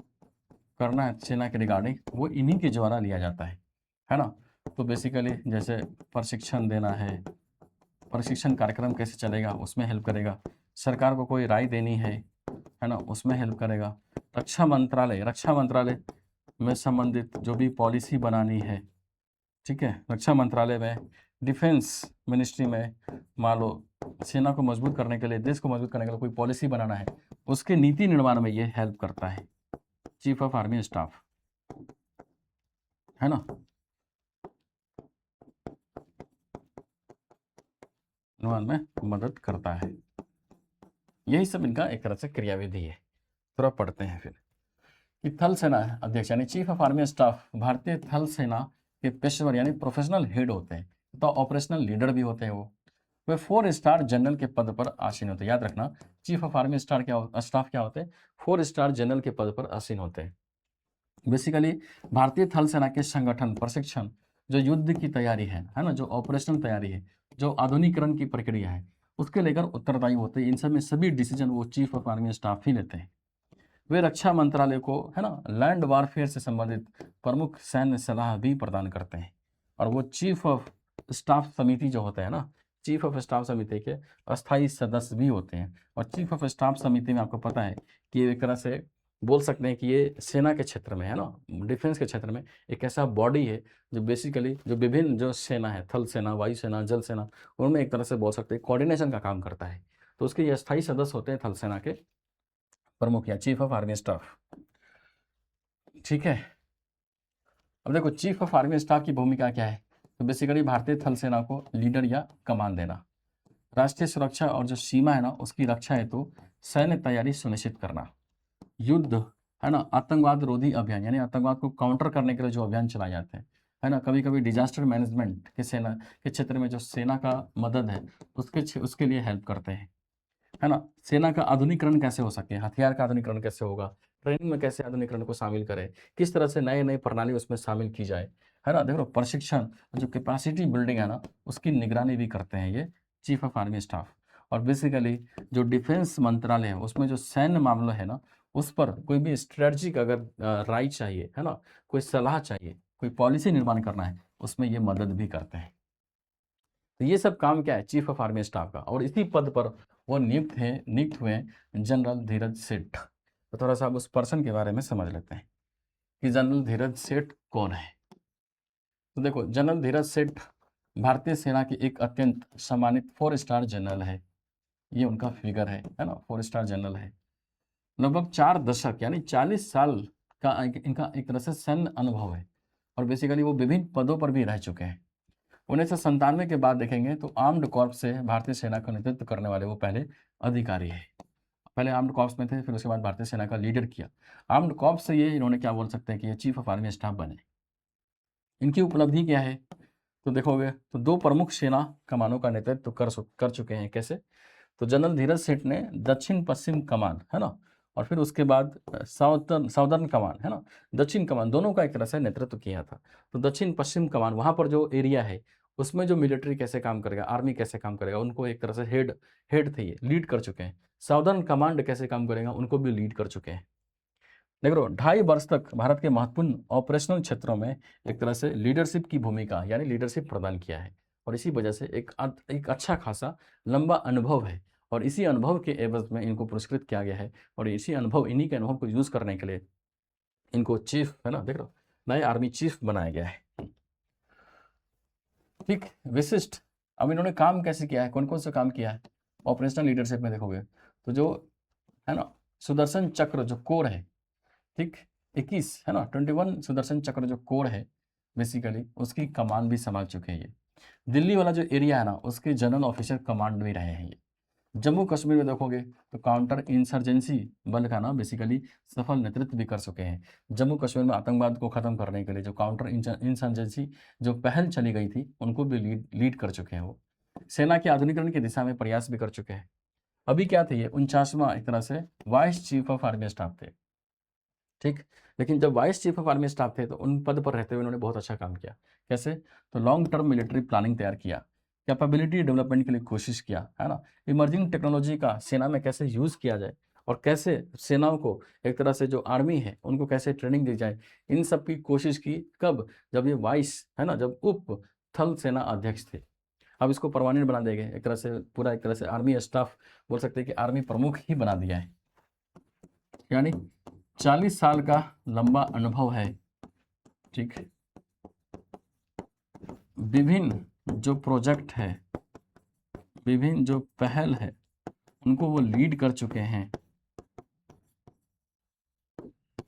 करना है सेना के रिगार्डिंग वो इन्हीं के द्वारा लिया जाता है ना। तो बेसिकली जैसे प्रशिक्षण देना है, प्रशिक्षण कार्यक्रम कैसे चलेगा उसमें हेल्प करेगा, सरकार को कोई राय देनी है ना उसमें हेल्प करेगा, रक्षा मंत्रालय में संबंधित जो भी पॉलिसी बनानी है, ठीक है, रक्षा मंत्रालय में, डिफेंस मिनिस्ट्री में मान लो सेना को मजबूत करने के लिए, देश को मजबूत करने के लिए कोई पॉलिसी बनाना है, उसके नीति निर्माण में ये हेल्प करता है चीफ ऑफ आर्मी स्टाफ, है ना। निर्माण में मदद करता है। यही सब इनका एक तरह से क्रियाविधि है। थोड़ा पढ़ते हैं फिर कि थल सेना अध्यक्ष यानी चीफ ऑफ आर्मी स्टाफ भारतीय थल सेना के पेशेवर यानी प्रोफेशनल हेड होते हैं, तो ऑपरेशनल लीडर भी होते हैं। वे 4 स्टार जनरल के पद पर आसीन होते हैं। याद रखना, चीफ ऑफ आर्मी स्टाफ क्या होते हैं? 4 स्टार जनरल के पद पर आसीन होते हैं। बेसिकली भारतीय थल सेना के संगठन, प्रशिक्षण, जो युद्ध की तैयारी है ना, जो ऑपरेशनल तैयारी है, जो आधुनिकीकरण की प्रक्रिया है, उसके लेकर उत्तरदायी होते हैं। इन सब में सभी डिसीजन वो चीफ ऑफ आर्मी स्टाफ ही लेते हैं। वे रक्षा मंत्रालय को है ना लैंड वारफेयर से संबंधित प्रमुख सैन्य सलाह भी प्रदान करते हैं। और वो चीफ ऑफ स्टाफ समिति जो होते हैं ना, चीफ ऑफ स्टाफ समिति के अस्थायी सदस्य भी होते हैं। और चीफ ऑफ स्टाफ समिति में आपको पता है कि एक तरह से बोल सकते हैं कि ये सेना के क्षेत्र में है ना, डिफेंस के क्षेत्र में एक ऐसा बॉडी है जो बेसिकली जो विभिन्न जो सेना है, थल सेना, वायु सेना, जल सेना, उनमें एक तरह से बोल सकते हैं कोऑर्डिनेशन का काम करता है। तो उसके ये अस्थायी सदस्य होते हैं थल सेना के प्रमुख या चीफ ऑफ आर्मी स्टाफ। ठीक है, अब देखो चीफ ऑफ आर्मी स्टाफ की भूमिका क्या है? तो बेसिकली भारतीय थल सेना को लीडर या कमान देना, राष्ट्रीय सुरक्षा और जो सीमा है ना उसकी रक्षा हेतु सैन्य तैयारी सुनिश्चित करना, युद्ध है ना, आतंकवाद रोधी अभियान यानी आतंकवाद को काउंटर करने के लिए जो अभियान चलाए जाते हैं, है ना, कभी कभी डिजास्टर मैनेजमेंट के सेना के क्षेत्र में जो सेना का मदद है उसके लिए हेल्प करते हैं, है ना। सेना का आधुनिकीकरण कैसे हो सके, हथियार का आधुनिकीकरण कैसे होगा, ट्रेनिंग में कैसे आधुनिकीकरण को शामिल करें, किस तरह से नए नए प्रणाली उसमें शामिल की जाए, है ना। देखो प्रशिक्षण जो कैपेसिटी बिल्डिंग है ना उसकी निगरानी भी करते हैं ये चीफ ऑफ आर्मी स्टाफ। और बेसिकली जो डिफेंस मंत्रालय है उसमें जो सैन्य मामला है ना उस पर कोई भी स्ट्रेटजिक अगर राय चाहिए, है ना, कोई सलाह चाहिए, कोई पॉलिसी निर्माण करना है, उसमें ये मदद भी करते हैं। तो ये सब काम क्या है? चीफ ऑफ आर्मी स्टाफ का। और इसी पद पर वो नियुक्त हुए जनरल धीरज सेठ। तो थोड़ा सा अब उस पर्सन के बारे में समझ लेते हैं कि जनरल धीरज सेठ कौन है। तो देखो जनरल धीरज सेठ भारतीय सेना के एक अत्यंत सम्मानित 4 स्टार जनरल है। ये उनका फिगर है ना, 4 स्टार जनरल है। लगभग 4 दशक यानी 40 साल का इनका एक तरह से सैन्य अनुभव है। और बेसिकली वो विभिन्न पदों पर भी रह चुके हैं। 1997 के बाद देखेंगे तो आर्म्ड कॉर्प्स से भारतीय सेना का नेतृत्व करने वाले वो पहले अधिकारी है। पहले आर्म्ड कॉर्प्स में थे, फिर उसके बाद भारतीय सेना का लीडर किया। आर्म्ड कॉर्प्स से ये इन्होंने क्या बोल सकते हैं कि ये चीफ ऑफ आर्मी स्टाफ बने। इनकी उपलब्धि क्या है तो देखोगे तो 2 प्रमुख सेना कमानों का नेतृत्व कर चुके हैं। कैसे? तो जनरल धीरज सेठ ने दक्षिण पश्चिम कमान, है ना, और फिर उसके बाद साउदर्न कमान, है ना, दक्षिण कमान, दोनों का एक तरह से नेतृत्व किया था। तो दक्षिण पश्चिम कमान वहाँ पर जो एरिया है उसमें जो मिलिट्री कैसे काम करेगा, आर्मी कैसे काम करेगा, उनको एक तरह से हेड थे, ये लीड कर चुके हैं। साउदर्न कमांड कैसे काम करेगा उनको भी लीड कर चुके हैं। देख लो 2.5 वर्ष तक भारत के महत्वपूर्ण ऑपरेशनल क्षेत्रों में एक तरह से लीडरशिप की भूमिका यानी लीडरशिप प्रदान किया है, और इसी वजह से एक अच्छा खासा लंबा अनुभव है, और इसी अनुभव के एवज में इनको पुरस्कृत किया गया है, और इन्हीं के अनुभव को यूज़ करने के लिए इनको चीफ, है ना, देख लो नए आर्मी चीफ बनाया गया है। ठीक, विशिष्ट। अब इन्होंने काम कैसे किया है, कौन कौन सा काम किया है ऑपरेशनल लीडरशिप में देखोगे तो जो है ना सुदर्शन चक्र जो कोर है, ठीक, 21 है ना 21 सुदर्शन चक्र जो कोर है बेसिकली उसकी कमान भी संभाल चुके हैं ये। दिल्ली वाला जो एरिया है ना उसके जनरल ऑफिसर कमांड में रहे हैं ये। जम्मू कश्मीर में देखोगे तो काउंटर इंसर्जेंसी बल का ना बेसिकली सफल नेतृत्व भी कर चुके हैं। जम्मू कश्मीर में आतंकवाद को खत्म करने के लिए जो काउंटर इंसर्जेंसी जो पहल चली गई थी उनको भी लीड कर चुके हैं वो। सेना के आधुनिकीकरण की दिशा में प्रयास भी कर चुके हैं। अभी क्या थे ये 49वां एक तरह से vice chief of army staff थे। ठीक, लेकिन जब vice chief of army staff थे तो उन पद पर रहते हुए उन्होंने बहुत अच्छा काम किया। कैसे? तो लॉन्ग टर्म मिलिट्री प्लानिंग तैयार किया, कैपेबिलिटी डेवलपमेंट के लिए कोशिश किया, है ना, इमर्जिंग टेक्नोलॉजी का सेना में कैसे यूज़ किया जाए और कैसे सेनाओं को एक तरह से जो आर्मी है उनको कैसे ट्रेनिंग दी जाए, इन सब की कोशिश की। कब? जब ये वाइस, है ना, जब उप थल सेना अध्यक्ष थे। अब इसको परमानेंट बना देंगे, एक तरह से पूरा एक तरह से आर्मी स्टाफ बोल सकते हैं कि आर्मी प्रमुख ही बना दिया है। यानी 40 साल का लंबा अनुभव है। ठीक, विभिन्न जो प्रोजेक्ट है, विभिन्न जो पहल है उनको वो लीड कर चुके हैं,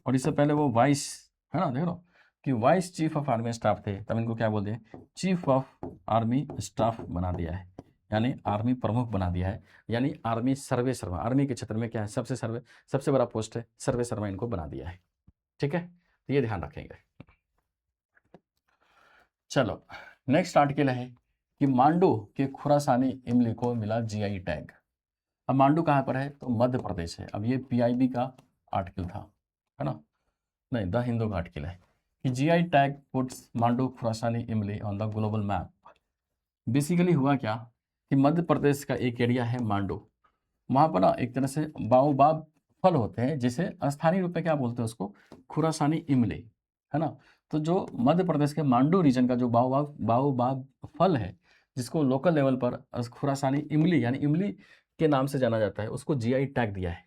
और इससे पहले वो वाइस, है ना, देख लो कि vice chief of army staff थे, तब इनको क्या बोलते हैं, चीफ ऑफ आर्मी स्टाफ बना दिया है, यानी आर्मी प्रमुख बना दिया है। यानी आर्मी सर्वे सर्वा, आर्मी के क्षेत्र में क्या है सबसे बड़ा पोस्ट है, सर्वे सर्वा इनको बना दिया है। ठीक है, तो ये ध्यान रखेंगे। चलो नेक्स्ट आर्टिकल है कि मांडू के खुरासानी इमली को मिला जीआई टैग। अब मांडू कहाँ पर है तो मध्य प्रदेश है। अब ये पीआईबी का आर्टिकल था, है ना, नहीं द हिंदू का आर्टिकल है कि GI tag puts Mandu Khurasani imli on the global map. Basically हुआ क्या कि मध्य प्रदेश का एक एरिया है मांडू, वहाँ पर ना एक तरह से बाओबाब फल होते हैं, जिसे स्थानीय रूप में क्या बोलते हैं उसको, खुरासानी इमली, है ना। तो जो मध्य प्रदेश के मांडू रीजन का जो बाओबाब फल है जिसको लोकल लेवल पर खुरासानी इमली यानी इमली के नाम से जाना जाता है, उसको जीआई टैग दिया है।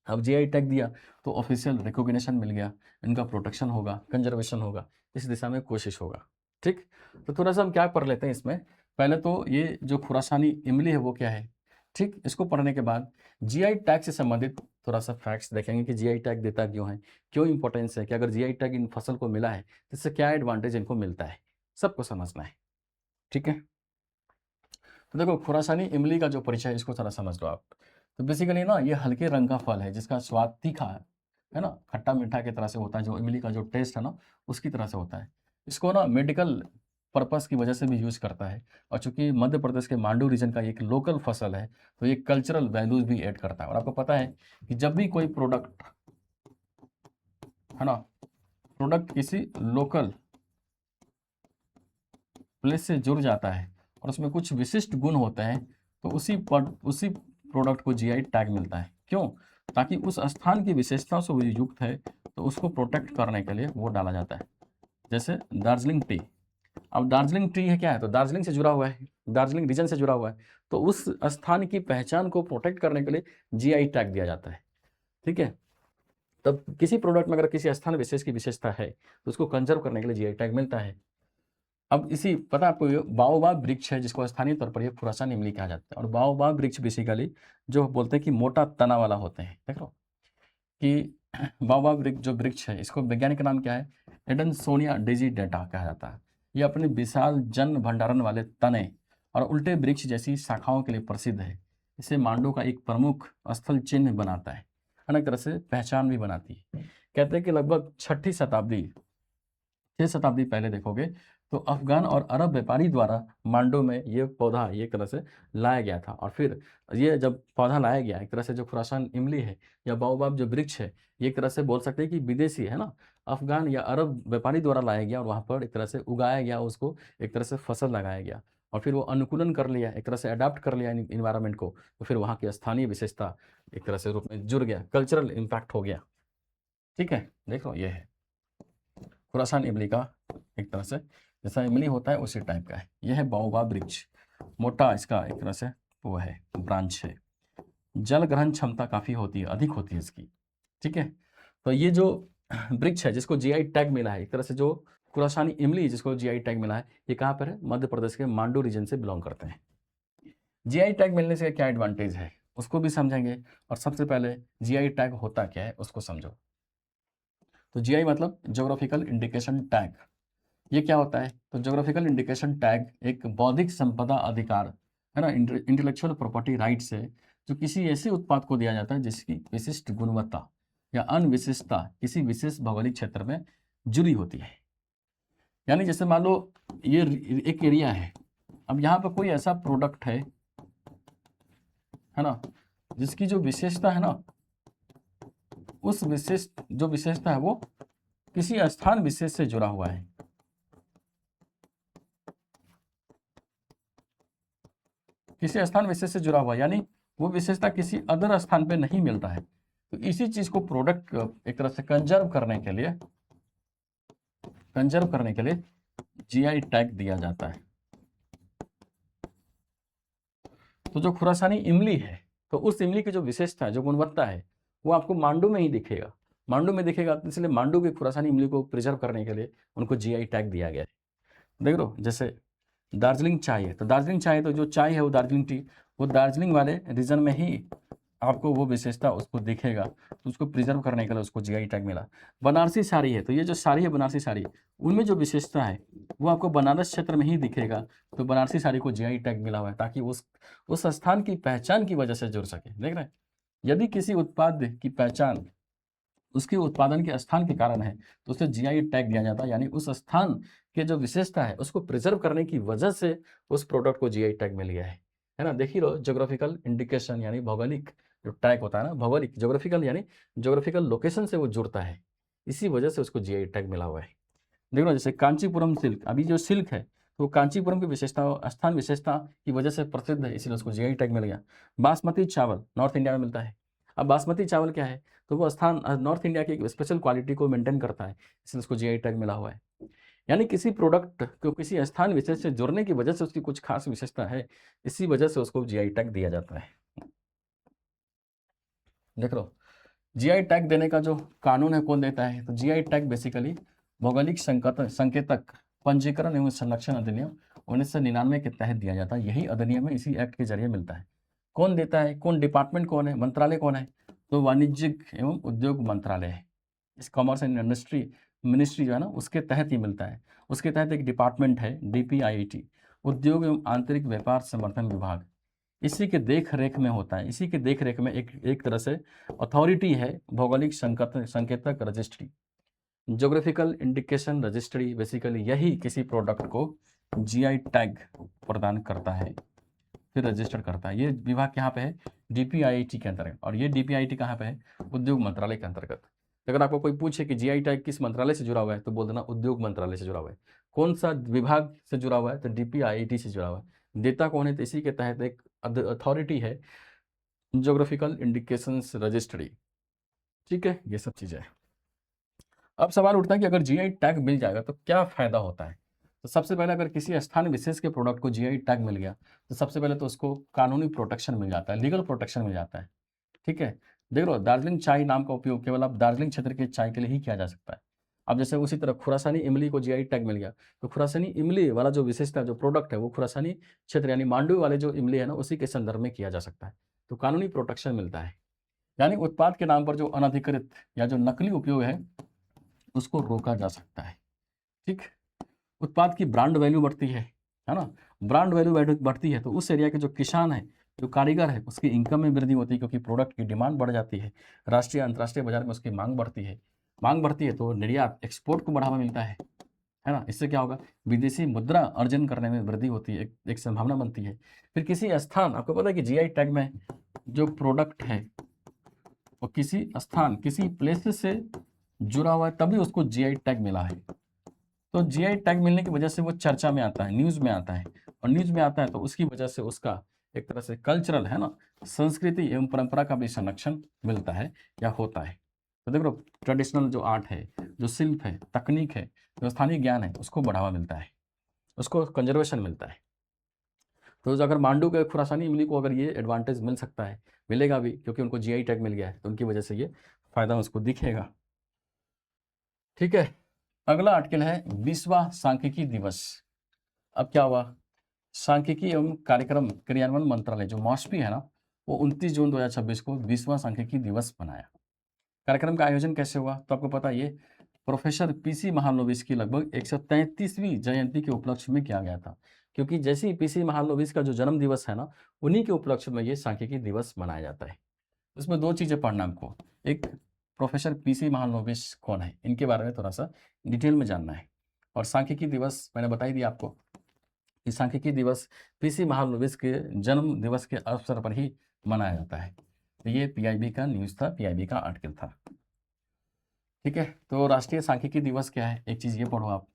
अब जीआई टैग दिया तो ऑफिशियल रिकॉग्निशन मिल गया, इनका प्रोटेक्शन होगा, कंजर्वेशन होगा, इस दिशा में कोशिश होगा। ठीक, तो थोड़ा सा हम क्या कर लेते हैं इसमें, पहले तो ये जो खुरासानी इमली है वो क्या है। ठीक, इसको पढ़ने के बाद जीआई टैग से संबंधित थोड़ा सा फैक्ट्स देखेंगे कि जीआई टैग देता क्यों है, क्यों इंपॉर्टेंस है, कि अगर जीआई टैग इन फसल को मिला है तो इससे क्या एडवांटेज इनको मिलता है, सबको समझना है। ठीक है, तो देखो खुरासानी इमली का जो परिचय है इसको थोड़ा समझ लो आप। तो बेसिकली ना ये हल्के रंग का फल है जिसका स्वाद तीखा है ना, खट्टा मीठा की तरह से होता है, जो इमली का जो टेस्ट है ना उसकी तरह से होता है। इसको ना मेडिकल पर्पस की वजह से भी यूज करता है, और चूंकि मध्य प्रदेश के मांडू रीजन का एक लोकल फसल है तो ये कल्चरल वैल्यूज भी ऐड करता है। और आपको पता है कि जब भी कोई प्रोडक्ट, है ना, प्रोडक्ट किसी लोकल प्लेस से जुड़ जाता है और उसमें कुछ विशिष्ट गुण होते हैं तो उसी प्रोडक्ट को जीआई टैग मिलता है। क्यों? ताकि उस स्थान की विशेषताओं से वो युक्त है तो उसको प्रोटेक्ट करने के लिए वो डाला जाता है। जैसे दार्जिलिंग टी, अब दार्जिलिंग टी है क्या है तो दार्जिलिंग से जुड़ा हुआ है, दार्जिलिंग रीजन से जुड़ा हुआ है, तो उस स्थान की पहचान को प्रोटेक्ट करने के लिए जीआई टैग दिया जाता है। ठीक है, तब किसी प्रोडक्ट में अगर किसी स्थान विशेष की विशेषता है तो उसको कंजर्व करने के लिए जीआई टैग मिलता है। अब इसी पता आपको ये बाओबाब वृक्ष है जिसको स्थानीय तौर पर ये खुरासान इमली कहा जाता है। और बाओबाब वृक्ष बेसिकली जो बोलते हैं कि मोटा तना वाला होते हैं, देख लो कि बाओबाब वृक्ष जो वृक्ष है इसको वैज्ञानिक नाम क्या है, एडनसोनिया डेजीडेटा कहा जाता है। ये अपने विशाल जन भंडारण वाले तने और उल्टे वृक्ष जैसी शाखाओं के लिए प्रसिद्ध है। इसे मांडू का एक प्रमुख स्थल चिन्ह बनाता है ना, एक तरह से पहचान भी बनाती है। कहते हैं कि लगभग 6ठी शताब्दी 6 शताब्दी पहले देखोगे तो अफगान और अरब व्यापारी द्वारा मांडो में ये पौधा ये एक तरह से लाया गया था। और फिर ये जब पौधा लाया गया, एक तरह से जो खुरासान इमली है या बाओबाब जो वृक्ष है, ये एक तरह से बोल सकते हैं कि विदेशी है ना, अफगान या अरब व्यापारी द्वारा लाया गया और वहाँ पर एक तरह से उगाया गया, उसको एक तरह से फसल लगाया गया और फिर वो अनुकूलन कर लिया, एक तरह से अडाप्ट कर लिया इन्वायरमेंट को, तो फिर वहाँ की स्थानीय विशेषता एक तरह से रूप में जुड़ गया, कल्चरल इम्पैक्ट हो गया। ठीक है, देखो ये है खुरासान इमली का, एक तरह से जैसा इमली होता है उसी टाइप का है। यह है बाओबाब वृक्ष, मोटा इसका एक तरह से वो है ब्रांच है। जल ग्रहण क्षमता काफ़ी होती है, अधिक होती है इसकी। ठीक है, तो ये जो वृक्ष है जिसको जीआई टैग मिला है, एक तरह से जो खुरासानी इमली जिसको जीआई टैग मिला है, ये कहाँ पर है? मध्य प्रदेश के मांडू रीजन से बिलोंग करते हैं। जीआई टैग मिलने से क्या एडवांटेज है उसको भी समझेंगे, और सबसे पहले जीआई टैग होता क्या है उसको समझो। तो जीआई मतलब ज्योग्राफिकल इंडिकेशन टैग। ये क्या होता है? तो ज्योग्राफिकल इंडिकेशन टैग एक बौद्धिक संपदा अधिकार है ना, इंटेलेक्चुअल प्रॉपर्टी राइट्स है, जो किसी ऐसे उत्पाद को दिया जाता है जिसकी विशिष्ट गुणवत्ता या अनविशिष्टता किसी विशेष भौगोलिक क्षेत्र में जुड़ी होती है। यानी जैसे मान लो ये एक एरिया है, अब यहाँ पर कोई ऐसा प्रोडक्ट है ना, जिसकी जो विशेषता है ना, उस विशिष्ट जो विशेषता है वो किसी स्थान विशेष से जुड़ा हुआ है। किसी स्थान विशेष से जुड़ा हुआ, यानी वो विशेषता किसी अदर स्थान पे नहीं मिलता है। तो इसी चीज को प्रोडक्ट एक तरह से कंजर्व करने के लिए जीआई टैग दिया जाता है। तो जो खुरासानी इमली है, तो उस इमली की जो विशेषता है, जो गुणवत्ता है, वो आपको मांडू में ही दिखेगा। मांडू में दिखेगा, इसलिए मांडू की खुरासानी इमली को प्रिजर्व करने के लिए उनको जीआई टैग दिया गया है। देख लो जैसे दार्जिलिंग चाय है, तो दार्जिलिंग चाय, तो जो चाय है वो दार्जिलिंग टी, वो दार्जिलिंग वाले रीजन में ही आपको वो विशेषता उसको दिखेगा, तो उसको प्रिजर्व करने के लिए उसको जीआई टैग मिला। बनारसी साड़ी है, तो ये जो साड़ी है बनारसी साड़ी, उनमें जो विशेषता है वो आपको बनारस क्षेत्र में ही दिखेगा, तो बनारसी साड़ी को जीआई टैग मिला हुआ है ताकि उस स्थान की पहचान की वजह से जुड़ सके। देख रहे हैं, यदि किसी उत्पाद की पहचान उसके उत्पादन के स्थान के कारण है तो उसे जीआई टैग दिया जाता है, यानी उस स्थान के जो विशेषता है उसको प्रिजर्व करने की वजह से उस प्रोडक्ट को जीआई टैग मिल गया है ना। देखिए लो, ज्योग्राफिकल इंडिकेशन यानी भौगोलिक जो टैग होता है ना, भौगोलिक ज्योग्राफिकल यानी ज्योग्राफिकल लोकेशन से वो जुड़ता है, इसी वजह से उसको जीआई टैग मिला हुआ है। देखो ना, जैसे कांचीपुरम सिल्क, अभी जो सिल्क है तो कांचीपुरम की विशेषता स्थान विशेषता की वजह से प्रसिद्ध है, इसलिए उसको जीआई टैग मिल गया। बासमती चावल नॉर्थ इंडिया में मिलता है। अब बासमती चावल क्या है, तो वो स्थान नॉर्थ इंडिया की एक स्पेशल क्वालिटी को मेंटेन करता है, इसलिए उसको जीआई टैग मिला हुआ है। यानी किसी प्रोडक्ट को किसी स्थान विशेष से जुड़ने की वजह से उसकी कुछ खास विशेषता है, इसी वजह से उसको जीआई टैग दिया जाता है। देख लो, जीआई टैग देने का जो कानून है कौन देता है, तो जीआई टैग बेसिकली भौगोलिक संकेतक पंजीकरण एवं संरक्षण अधिनियम 1999 के तहत दिया जाता है। यही अधिनियम है, इसी एक्ट के जरिए मिलता है। कौन देता है, कौन डिपार्टमेंट कौन है, मंत्रालय कौन है, तो वाणिज्यिक एवं उद्योग मंत्रालय है। इस कॉमर्स एंड इंडस्ट्री मिनिस्ट्री जो है ना, उसके तहत ही मिलता है। उसके तहत एक डिपार्टमेंट है डीपीआईटी, उद्योग एवं आंतरिक व्यापार समर्थन विभाग, इसी के देख रेख में होता है। इसी के देख रेख में एक तरह से अथॉरिटी है भौगोलिक संकेतक registry, geographical indication registry. Basically यही किसी प्रोडक्ट को जीआई टैग प्रदान करता है, फिर रजिस्टर करता है। ये विभाग यहाँ पे है डीपीआईटी के अंतर्गत, और ये डीपीआईटी कहाँ पे है, उद्योग मंत्रालय के अंतर्गत। अगर आपको कोई पूछे कि जीआई टैग किस मंत्रालय से जुड़ा हुआ है, तो बोल देना उद्योग मंत्रालय से जुड़ा हुआ है। कौन सा विभाग से जुड़ा हुआ है, तो डीपीआईटी से जुड़ा हुआ है। देता कौन है, तो इसी के तहत एक अथॉरिटी है ज्योग्राफिकल इंडिकेशंस रजिस्ट्री। ठीक है, ये सब चीज़ें। अब सवाल उठता है कि अगर जीआई टैग मिल जाएगा तो क्या फायदा होता है। तो सबसे पहले अगर किसी स्थान विशेष के प्रोडक्ट को जीआई टैग मिल गया तो सबसे पहले तो उसको कानूनी प्रोटेक्शन मिल जाता है, लीगल प्रोटेक्शन मिल जाता है। ठीक है, देख लो, दार्जिलिंग चाय नाम का उपयोग केवल अब दार्जिलिंग क्षेत्र के चाय के लिए ही किया जा सकता है। अब जैसे उसी तरह खुरासानी इमली को जीआई टैग मिल गया, तो खुरासानी इमली वाला जो विशेषता जो प्रोडक्ट है वो खुरासानी क्षेत्र यानी मांडवी वाले जो इमली है ना, उसी के संदर्भ में किया जा सकता है, तो कानूनी प्रोटेक्शन मिलता है। यानी उत्पाद के नाम पर जो अनधिकृत या जो नकली उपयोग है उसको रोका जा सकता है। ठीक, उत्पाद की ब्रांड वैल्यू बढ़ती है ना। ब्रांड वैल्यू बढ़ती है तो उस एरिया के जो किसान है, जो कारीगर है, उसकी इनकम में वृद्धि होती है क्योंकि प्रोडक्ट की डिमांड बढ़ जाती है। राष्ट्रीय अंतर्राष्ट्रीय बाजार में उसकी मांग बढ़ती है। मांग बढ़ती है तो निर्यात एक्सपोर्ट को बढ़ावा मिलता है ना। इससे क्या होगा, विदेशी मुद्रा अर्जन करने में वृद्धि होती है, एक संभावना बनती है। फिर किसी स्थान, आपको पता है कि जीआई टैग में जो प्रोडक्ट है वो किसी स्थान, किसी प्लेस से जुड़ा हुआ है तभी उसको जीआई टैग मिला है। तो जीआई टैग मिलने की वजह से वो चर्चा में आता है, न्यूज़ में आता है, और न्यूज़ में आता है तो उसकी वजह से उसका एक तरह से कल्चरल है ना, संस्कृति एवं परंपरा का भी संरक्षण मिलता है या होता है। तो देखो, ट्रेडिशनल जो आर्ट है, जो शिल्प है, तकनीक है, जो स्थानीय ज्ञान है, उसको बढ़ावा मिलता है, उसको कंजर्वेशन मिलता है। तो अगर मांडू के खुरासानी इमली को अगर ये एडवांटेज मिल सकता है, मिलेगा भी क्योंकि उनको जीआई टैग मिल गया है, तो उनकी वजह से ये फायदा उसको दिखेगा। ठीक है, अगला आर्टिकल है विश्व सांख्यिकी दिवस। अब क्या हुआ, सांख्यिकी एवं कार्यक्रम क्रियान्वयन मंत्रालय जो मॉस्पी है ना, वो 29 जून 2026 को विश्व सांख्यिकी दिवस मनाया। कार्यक्रम का आयोजन कैसे हुआ, तो आपको पता ये प्रोफेसर पीसी महालनोबिस की लगभग 133वीं जयंती के उपलक्ष्य में किया गया था। क्योंकि जैसे ही पीसी महालनोबिस का जो जन्म दिवस है ना, उन्हीं के उपलक्ष्य में ये सांख्यिकी दिवस मनाया जाता है। उसमें दो चीज़ें पढ़ना हमको, एक प्रोफेसर पीसी महालनोबिस कौन है, इनके बारे में थोड़ा सा डिटेल में जानना है। और सांख्यिकी दिवस मैंने बता ही दिया आपको कि सांख्यिकी दिवस पीसी महालनोबिस के जन्म दिवस के अवसर पर ही मनाया जाता है। तो ये पीआईबी का न्यूज़ था, पीआईबी का आर्टिकल था। ठीक है, तो राष्ट्रीय सांख्यिकी दिवस क्या है, एक चीज़ ये पढ़ो आप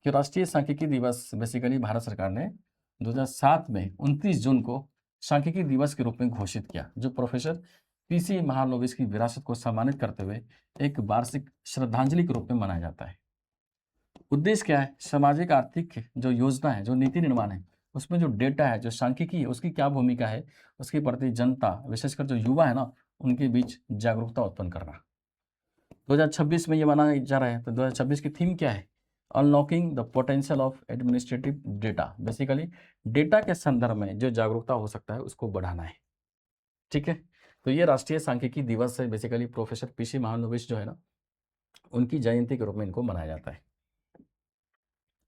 कि राष्ट्रीय सांख्यिकी दिवस बेसिकली भारत सरकार ने 2007 में 29 जून को सांख्यिकी दिवस के रूप में घोषित किया, जो प्रोफेसर पीसी महालनोबिस की विरासत को सम्मानित करते हुए एक वार्षिक श्रद्धांजलि के रूप में मनाया जाता है। उद्देश्य क्या है, सामाजिक आर्थिक जो योजना है, जो नीति निर्माण है, उसमें जो डेटा है, जो सांख्यिकी है, उसकी क्या भूमिका है, उसके प्रति जनता, विशेषकर जो युवा है ना, उनके बीच जागरूकता उत्पन्न करना। 2026 में ये मनाया जा रहा है, तो 2026 की थीम क्या है, unlocking the potential of administrative data. Basically data के संदर्भ में जो जागरूकता हो सकता है उसको बढ़ाना है। ठीक है, तो ये राष्ट्रीय सांख्यिकी दिवस है, बेसिकली प्रोफेसर पीसी महालनोबिस जो है ना, उनकी जयंती के रूप में इनको मनाया जाता है।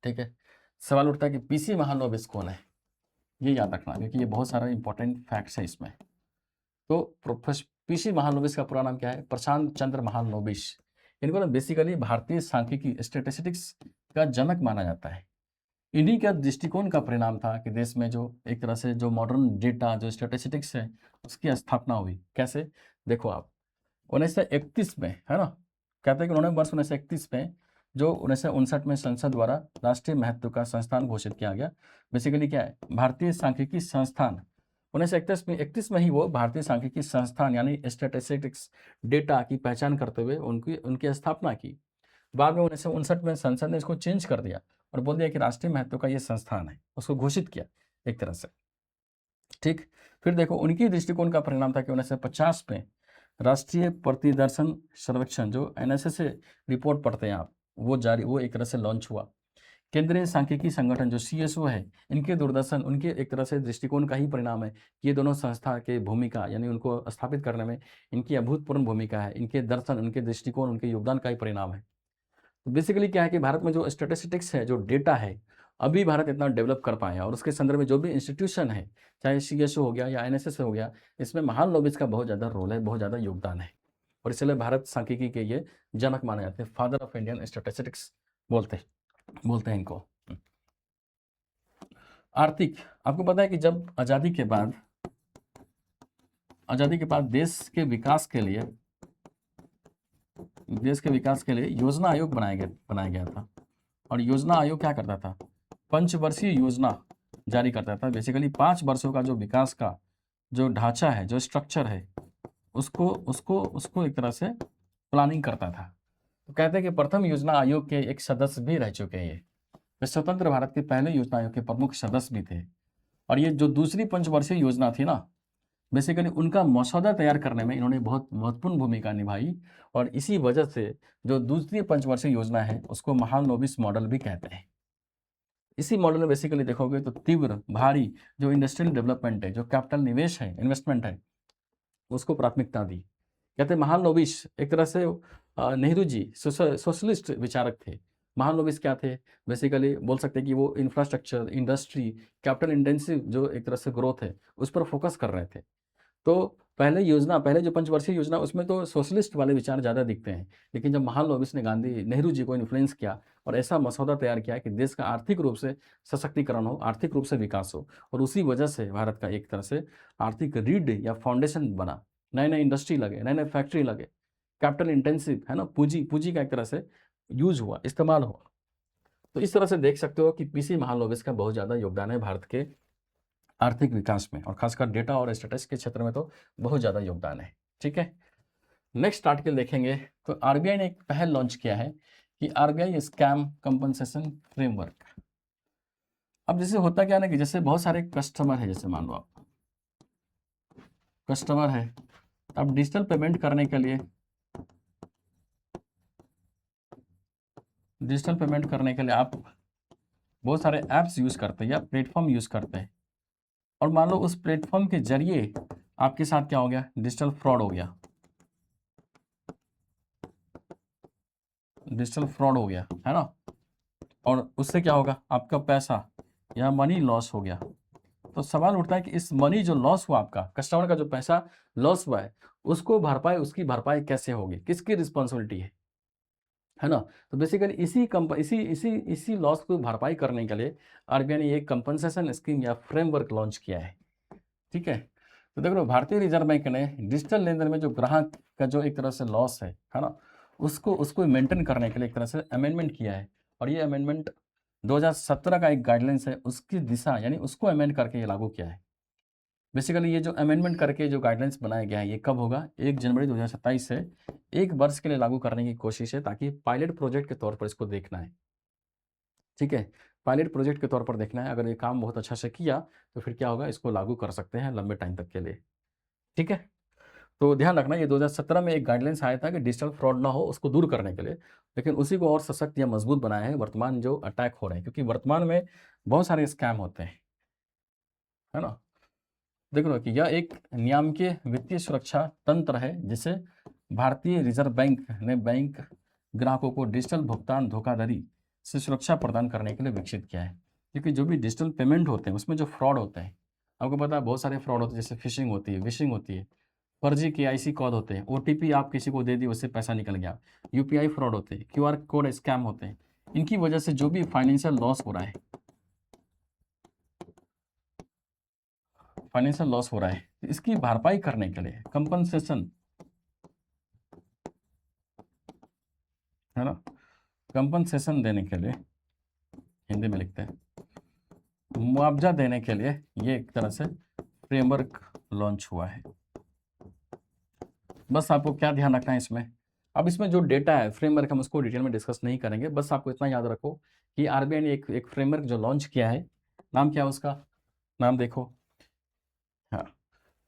ठीक है, सवाल उठता है कि पीसी महालनोबिस कौन है, ये याद रखना क्योंकि ये बहुत सारा इंपॉर्टेंट फैक्ट्स है इसमें। तो प्रोफेसर पीसी महालनोबिस का पूरा नाम क्या है, प्रशांत चंद्र महालनोबिस। इनको ना बेसिकली भारतीय सांख्यिकी स्टैटिस्टिक्स का जनक माना जाता है। इन्हीं का दृष्टिकोण का परिणाम था कि देश में जो एक तरह से जो मॉडर्न डेटा, जो स्टैटिस्टिक्स है, उसकी स्थापना हुई। कैसे, देखो आप 1931 में है ना, कहते हैं कि उन्होंने वर्ष 1931 में जो 1959 में संसद द्वारा राष्ट्रीय महत्व का संस्थान घोषित किया गया। बेसिकली क्या है, भारतीय सांख्यिकी संस्थान। 1931 में ही वो भारतीय सांख्यिकी संस्थान यानी स्टैटिस्टिक्स डेटा की पहचान करते हुए उनकी उनकी स्थापना की। बाद में 1959 में संसद ने इसको चेंज कर दिया और बोल दिया कि राष्ट्रीय महत्व का ये संस्थान है, उसको घोषित किया एक तरह से। ठीक, फिर देखो उनकी दृष्टिकोण का परिणाम था कि 1950 में राष्ट्रीय प्रतिदर्शन सर्वेक्षण जो एनएसए से रिपोर्ट पढ़ते हैं आप, वो एक तरह से लॉन्च हुआ। केंद्रीय सांख्यिकी संगठन जो सीएसओ है, इनके दूरदर्शन, उनके एक तरह से दृष्टिकोण का ही परिणाम है। ये दोनों संस्था के भूमिका यानी उनको स्थापित करने में इनकी अभूतपूर्व भूमिका है। इनके दर्शन, उनके दृष्टिकोण, उनके योगदान का ही परिणाम है। तो बेसिकली क्या है कि भारत में जो स्टैटिस्टिक्स है, जो डेटा है, अभी भारत इतना डेवलप कर पाया और उसके संदर्भ में जो भी इंस्टीट्यूशन है, चाहे सीएसओ हो गया या एनएसएस हो गया, इसमें महालनोबिस का बहुत ज़्यादा रोल है, बहुत ज़्यादा योगदान है। और इसलिए भारत सांख्यिकी के ये जनक माने जाते हैं, फादर ऑफ इंडियन स्टैटिस्टिक्स बोलते हैं इनको। आर्थिक, आपको पता है कि जब आज़ादी के बाद देश के विकास के लिए योजना आयोग बनाया गया था। और योजना आयोग क्या करता था, पंचवर्षीय योजना जारी करता था। बेसिकली 5 वर्षों का जो विकास का जो ढांचा है, जो स्ट्रक्चर है, उसको एक तरह से प्लानिंग करता था। तो कहते हैं कि प्रथम योजना आयोग के एक सदस्य भी रह चुके हैं। ये स्वतंत्र भारत के पहले योजना आयोग के प्रमुख सदस्य भी थे। और ये जो दूसरी पंचवर्षीय योजना थी ना, बेसिकली उनका मसौदा तैयार करने में इन्होंने बहुत महत्वपूर्ण भूमिका निभाई। और इसी वजह से जो दूसरी पंचवर्षीय योजना है उसको महालनोबिस मॉडल भी कहते हैं। इसी मॉडल में बेसिकली देखोगे तो तीव्र भारी जो इंडस्ट्रियल डेवलपमेंट है, जो कैपिटल निवेश है, इन्वेस्टमेंट है, उसको प्राथमिकता दी। कहते हैं महालनोबिस एक तरह से नेहरू जी सोशलिस्ट विचारक थे। महालनोबिस क्या थे? बेसिकली बोल सकते हैं कि वो इंफ्रास्ट्रक्चर, इंडस्ट्री, कैपिटल इंटेंसिव जो एक तरह से ग्रोथ है, उस पर फोकस कर रहे थे। तो पहले जो पंचवर्षीय योजना उसमें तो सोशलिस्ट वाले विचार ज़्यादा दिखते हैं। लेकिन जब महालनोबिस ने गांधी नेहरू जी को इन्फ्लुएंस किया और ऐसा मसौदा तैयार किया कि देश का आर्थिक रूप से सशक्तिकरण हो, आर्थिक रूप से विकास हो, और उसी वजह से भारत का एक तरह से आर्थिक रीढ़ या फाउंडेशन बना। नए-नए इंडस्ट्री लगे, नए-नए फैक्ट्री लगे, कैपिटल इंटेंसिव है ना, पूँजी पूँजी का एक तरह से यूज़ हुआ, इस्तेमाल हुआ। तो इस तरह से देख सकते हो कि पीसी महालनोबिस का बहुत ज़्यादा योगदान है भारत के आर्थिक विकास में, और खासकर डेटा और स्टैटिस्टिक्स के क्षेत्र में तो बहुत ज़्यादा योगदान है। ठीक है? नेक्स्ट आर्टिकल देखेंगे तो आरबीआई ने एक पहल लॉन्च किया है कि आरबीआई स्कैम कंपनसेशन फ्रेमवर्क। अब जैसे होता क्या है ना कि जैसे बहुत सारे कस्टमर है, जैसे मान लो आप कस्टमर है, अब डिजिटल पेमेंट करने के लिए आप बहुत सारे ऐप्स यूज़ करते हैं या प्लेटफॉर्म यूज़ करते हैं, और मान लो उस प्लेटफॉर्म के जरिए आपके साथ क्या हो गया, डिजिटल फ्रॉड हो गया, है ना, और उससे क्या होगा, आपका पैसा या मनी लॉस हो गया। तो सवाल उठता है कि इस मनी जो लॉस हुआ, आपका कस्टमर का जो पैसा लॉस हुआ है, उसकी भरपाई कैसे होगी, किसकी रिस्पॉन्सिबिलिटी है ना। तो बेसिकली इसी लॉस को भरपाई करने के लिए आरबीआई ने एक कंपनसेशन स्कीम या फ्रेमवर्क लॉन्च किया है। ठीक है, तो देखो भारतीय रिजर्व बैंक ने डिजिटल लेन देन में जो ग्राहक का जो एक तरह से लॉस है ना, उसको मेंटेन करने के लिए एक तरह से अमेंडमेंट किया है, और ये अमेंडमेंट 2017 का एक गाइडलाइंस है, उसकी दिशा यानी उसको अमेंड करके ये लागू किया है। बेसिकली ये जो अमेंडमेंट करके जो गाइडलाइंस बनाया गया है, ये कब होगा, 1 जनवरी 2027 से 1 वर्ष के लिए लागू करने की कोशिश है, ताकि पायलट प्रोजेक्ट के तौर पर इसको देखना है। ठीक है, पायलट प्रोजेक्ट के तौर पर देखना है, अगर ये काम बहुत अच्छा से किया तो फिर क्या होगा, इसको लागू कर सकते हैं लंबे टाइम तक के लिए। ठीक है, तो ध्यान रखना, ये 2017 में एक गाइडलाइंस आया था कि डिजिटल फ्रॉड ना हो, उसको दूर करने के लिए, लेकिन उसी को और सशक्त या मजबूत बनाया है वर्तमान जो अटैक हो रहे हैं, क्योंकि वर्तमान में बहुत सारे स्कैम होते हैं, है ना। देखो ना कि यह एक नियामकीय वित्तीय सुरक्षा तंत्र है, जिसे भारतीय रिजर्व बैंक ने बैंक ग्राहकों को डिजिटल भुगतान धोखाधड़ी से सुरक्षा प्रदान करने के लिए विकसित किया है। क्योंकि जो भी डिजिटल पेमेंट होते हैं उसमें जो फ्रॉड होते हैं, आपको पता है बहुत सारे फ्रॉड होते हैं, जैसे फिशिंग होती है, विशिंग होती है, फर्जी केआईसी कोड होते हैं, ओटीपी आप किसी को दे दी, उससे पैसा निकल गया, यूपीआई फ्रॉड होते हैं, क्यूआर कोड स्कैम होते हैं। इनकी वजह से जो भी फाइनेंशियल लॉस हो रहा है, इसकी भरपाई करने के लिए कंपनसेशन, है ना, कंपनसेशन देने के लिए, हिंदी में लिखते हैं, मुआवजा देने के लिए ये एक तरह से फ्रेमवर्क लॉन्च हुआ है। बस आपको क्या ध्यान रखना है इसमें, अब इसमें जो डेटा है फ्रेमवर्क, हम उसको डिटेल में डिस्कस नहीं करेंगे, बस आपको इतना याद रखो कि आरबीआई ने एक फ्रेमवर्क जो लॉन्च किया है, नाम क्या है उसका, नाम देखो, हाँ,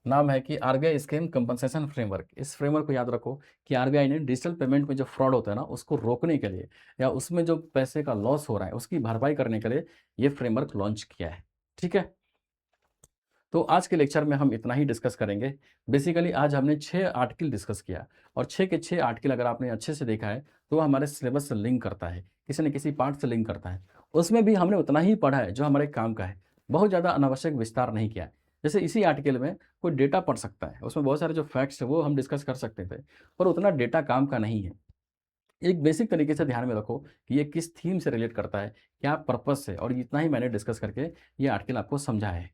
नाम है कि आरबीआई स्कैम कंपनसेशन फ्रेमवर्क। इस फ्रेमवर्क को याद रखो कि आरबीआई ने डिजिटल पेमेंट में जो फ्रॉड होता है ना, उसको रोकने के लिए या उसमें जो पैसे का लॉस हो रहा है उसकी भरपाई करने के लिए ये फ्रेमवर्क लॉन्च किया है। ठीक है, तो आज के लेक्चर में हम इतना ही डिस्कस करेंगे। बेसिकली आज हमने 6 आर्टिकल डिस्कस किया, और 6 के 6 आर्टिकल अगर आपने अच्छे से देखा है तो वो हमारे सिलेबस से लिंक करता है, किसी न किसी पार्ट से लिंक करता है। उसमें भी हमने उतना ही पढ़ा है जो हमारे काम का है, बहुत ज़्यादा अनावश्यक विस्तार नहीं किया है। जैसे इसी आर्टिकल में कोई डेटा पढ़ सकता है, उसमें बहुत सारे जो फैक्ट्स हैं वो हम डिस्कस कर सकते थे, पर उतना डेटा काम का नहीं है। एक बेसिक तरीके से ध्यान में रखो कि ये किस थीम से रिलेट करता है, क्या पर्पस है, और इतना ही मैंने डिस्कस करके ये आर्टिकल आपको समझा है।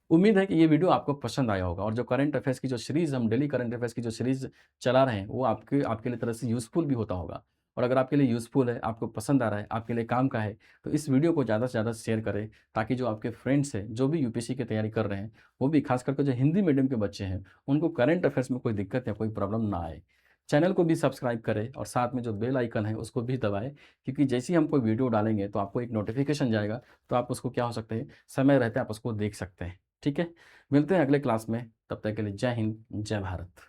उम्मीद है कि ये वीडियो आपको पसंद आया होगा, और जो करंट अफेयर्स की जो सीरीज़, हम डेली करंट अफेयर्स की जो सीरीज़ चला रहे हैं, वो आपके आपके लिए तरह से यूज़फुल भी होता होगा। और अगर आपके लिए यूज़फुल है, आपको पसंद आ रहा है, आपके लिए काम का है, तो इस वीडियो को ज़्यादा से ज़्यादा शेयर करें, ताकि जो आपके फ्रेंड्स हैं, जो भी यूपीएससी की तैयारी कर रहे हैं, वो भी खास करके जो हिंदी मीडियम के बच्चे हैं, उनको करंट अफेयर्स में कोई दिक्कत या कोई प्रॉब्लम ना आए। चैनल को भी सब्सक्राइब करें, और साथ में जो बेल आइकन है उसको भी दबाएँ, क्योंकि जैसे ही हम कोई वीडियो डालेंगे तो आपको एक नोटिफ़िकेशन जाएगा, तो आप उसको क्या हो सकते हैं, समय रहते आप उसको देख सकते हैं। ठीक है? मिलते हैं अगले क्लास में, तब तक के लिए जय हिंद, जय भारत।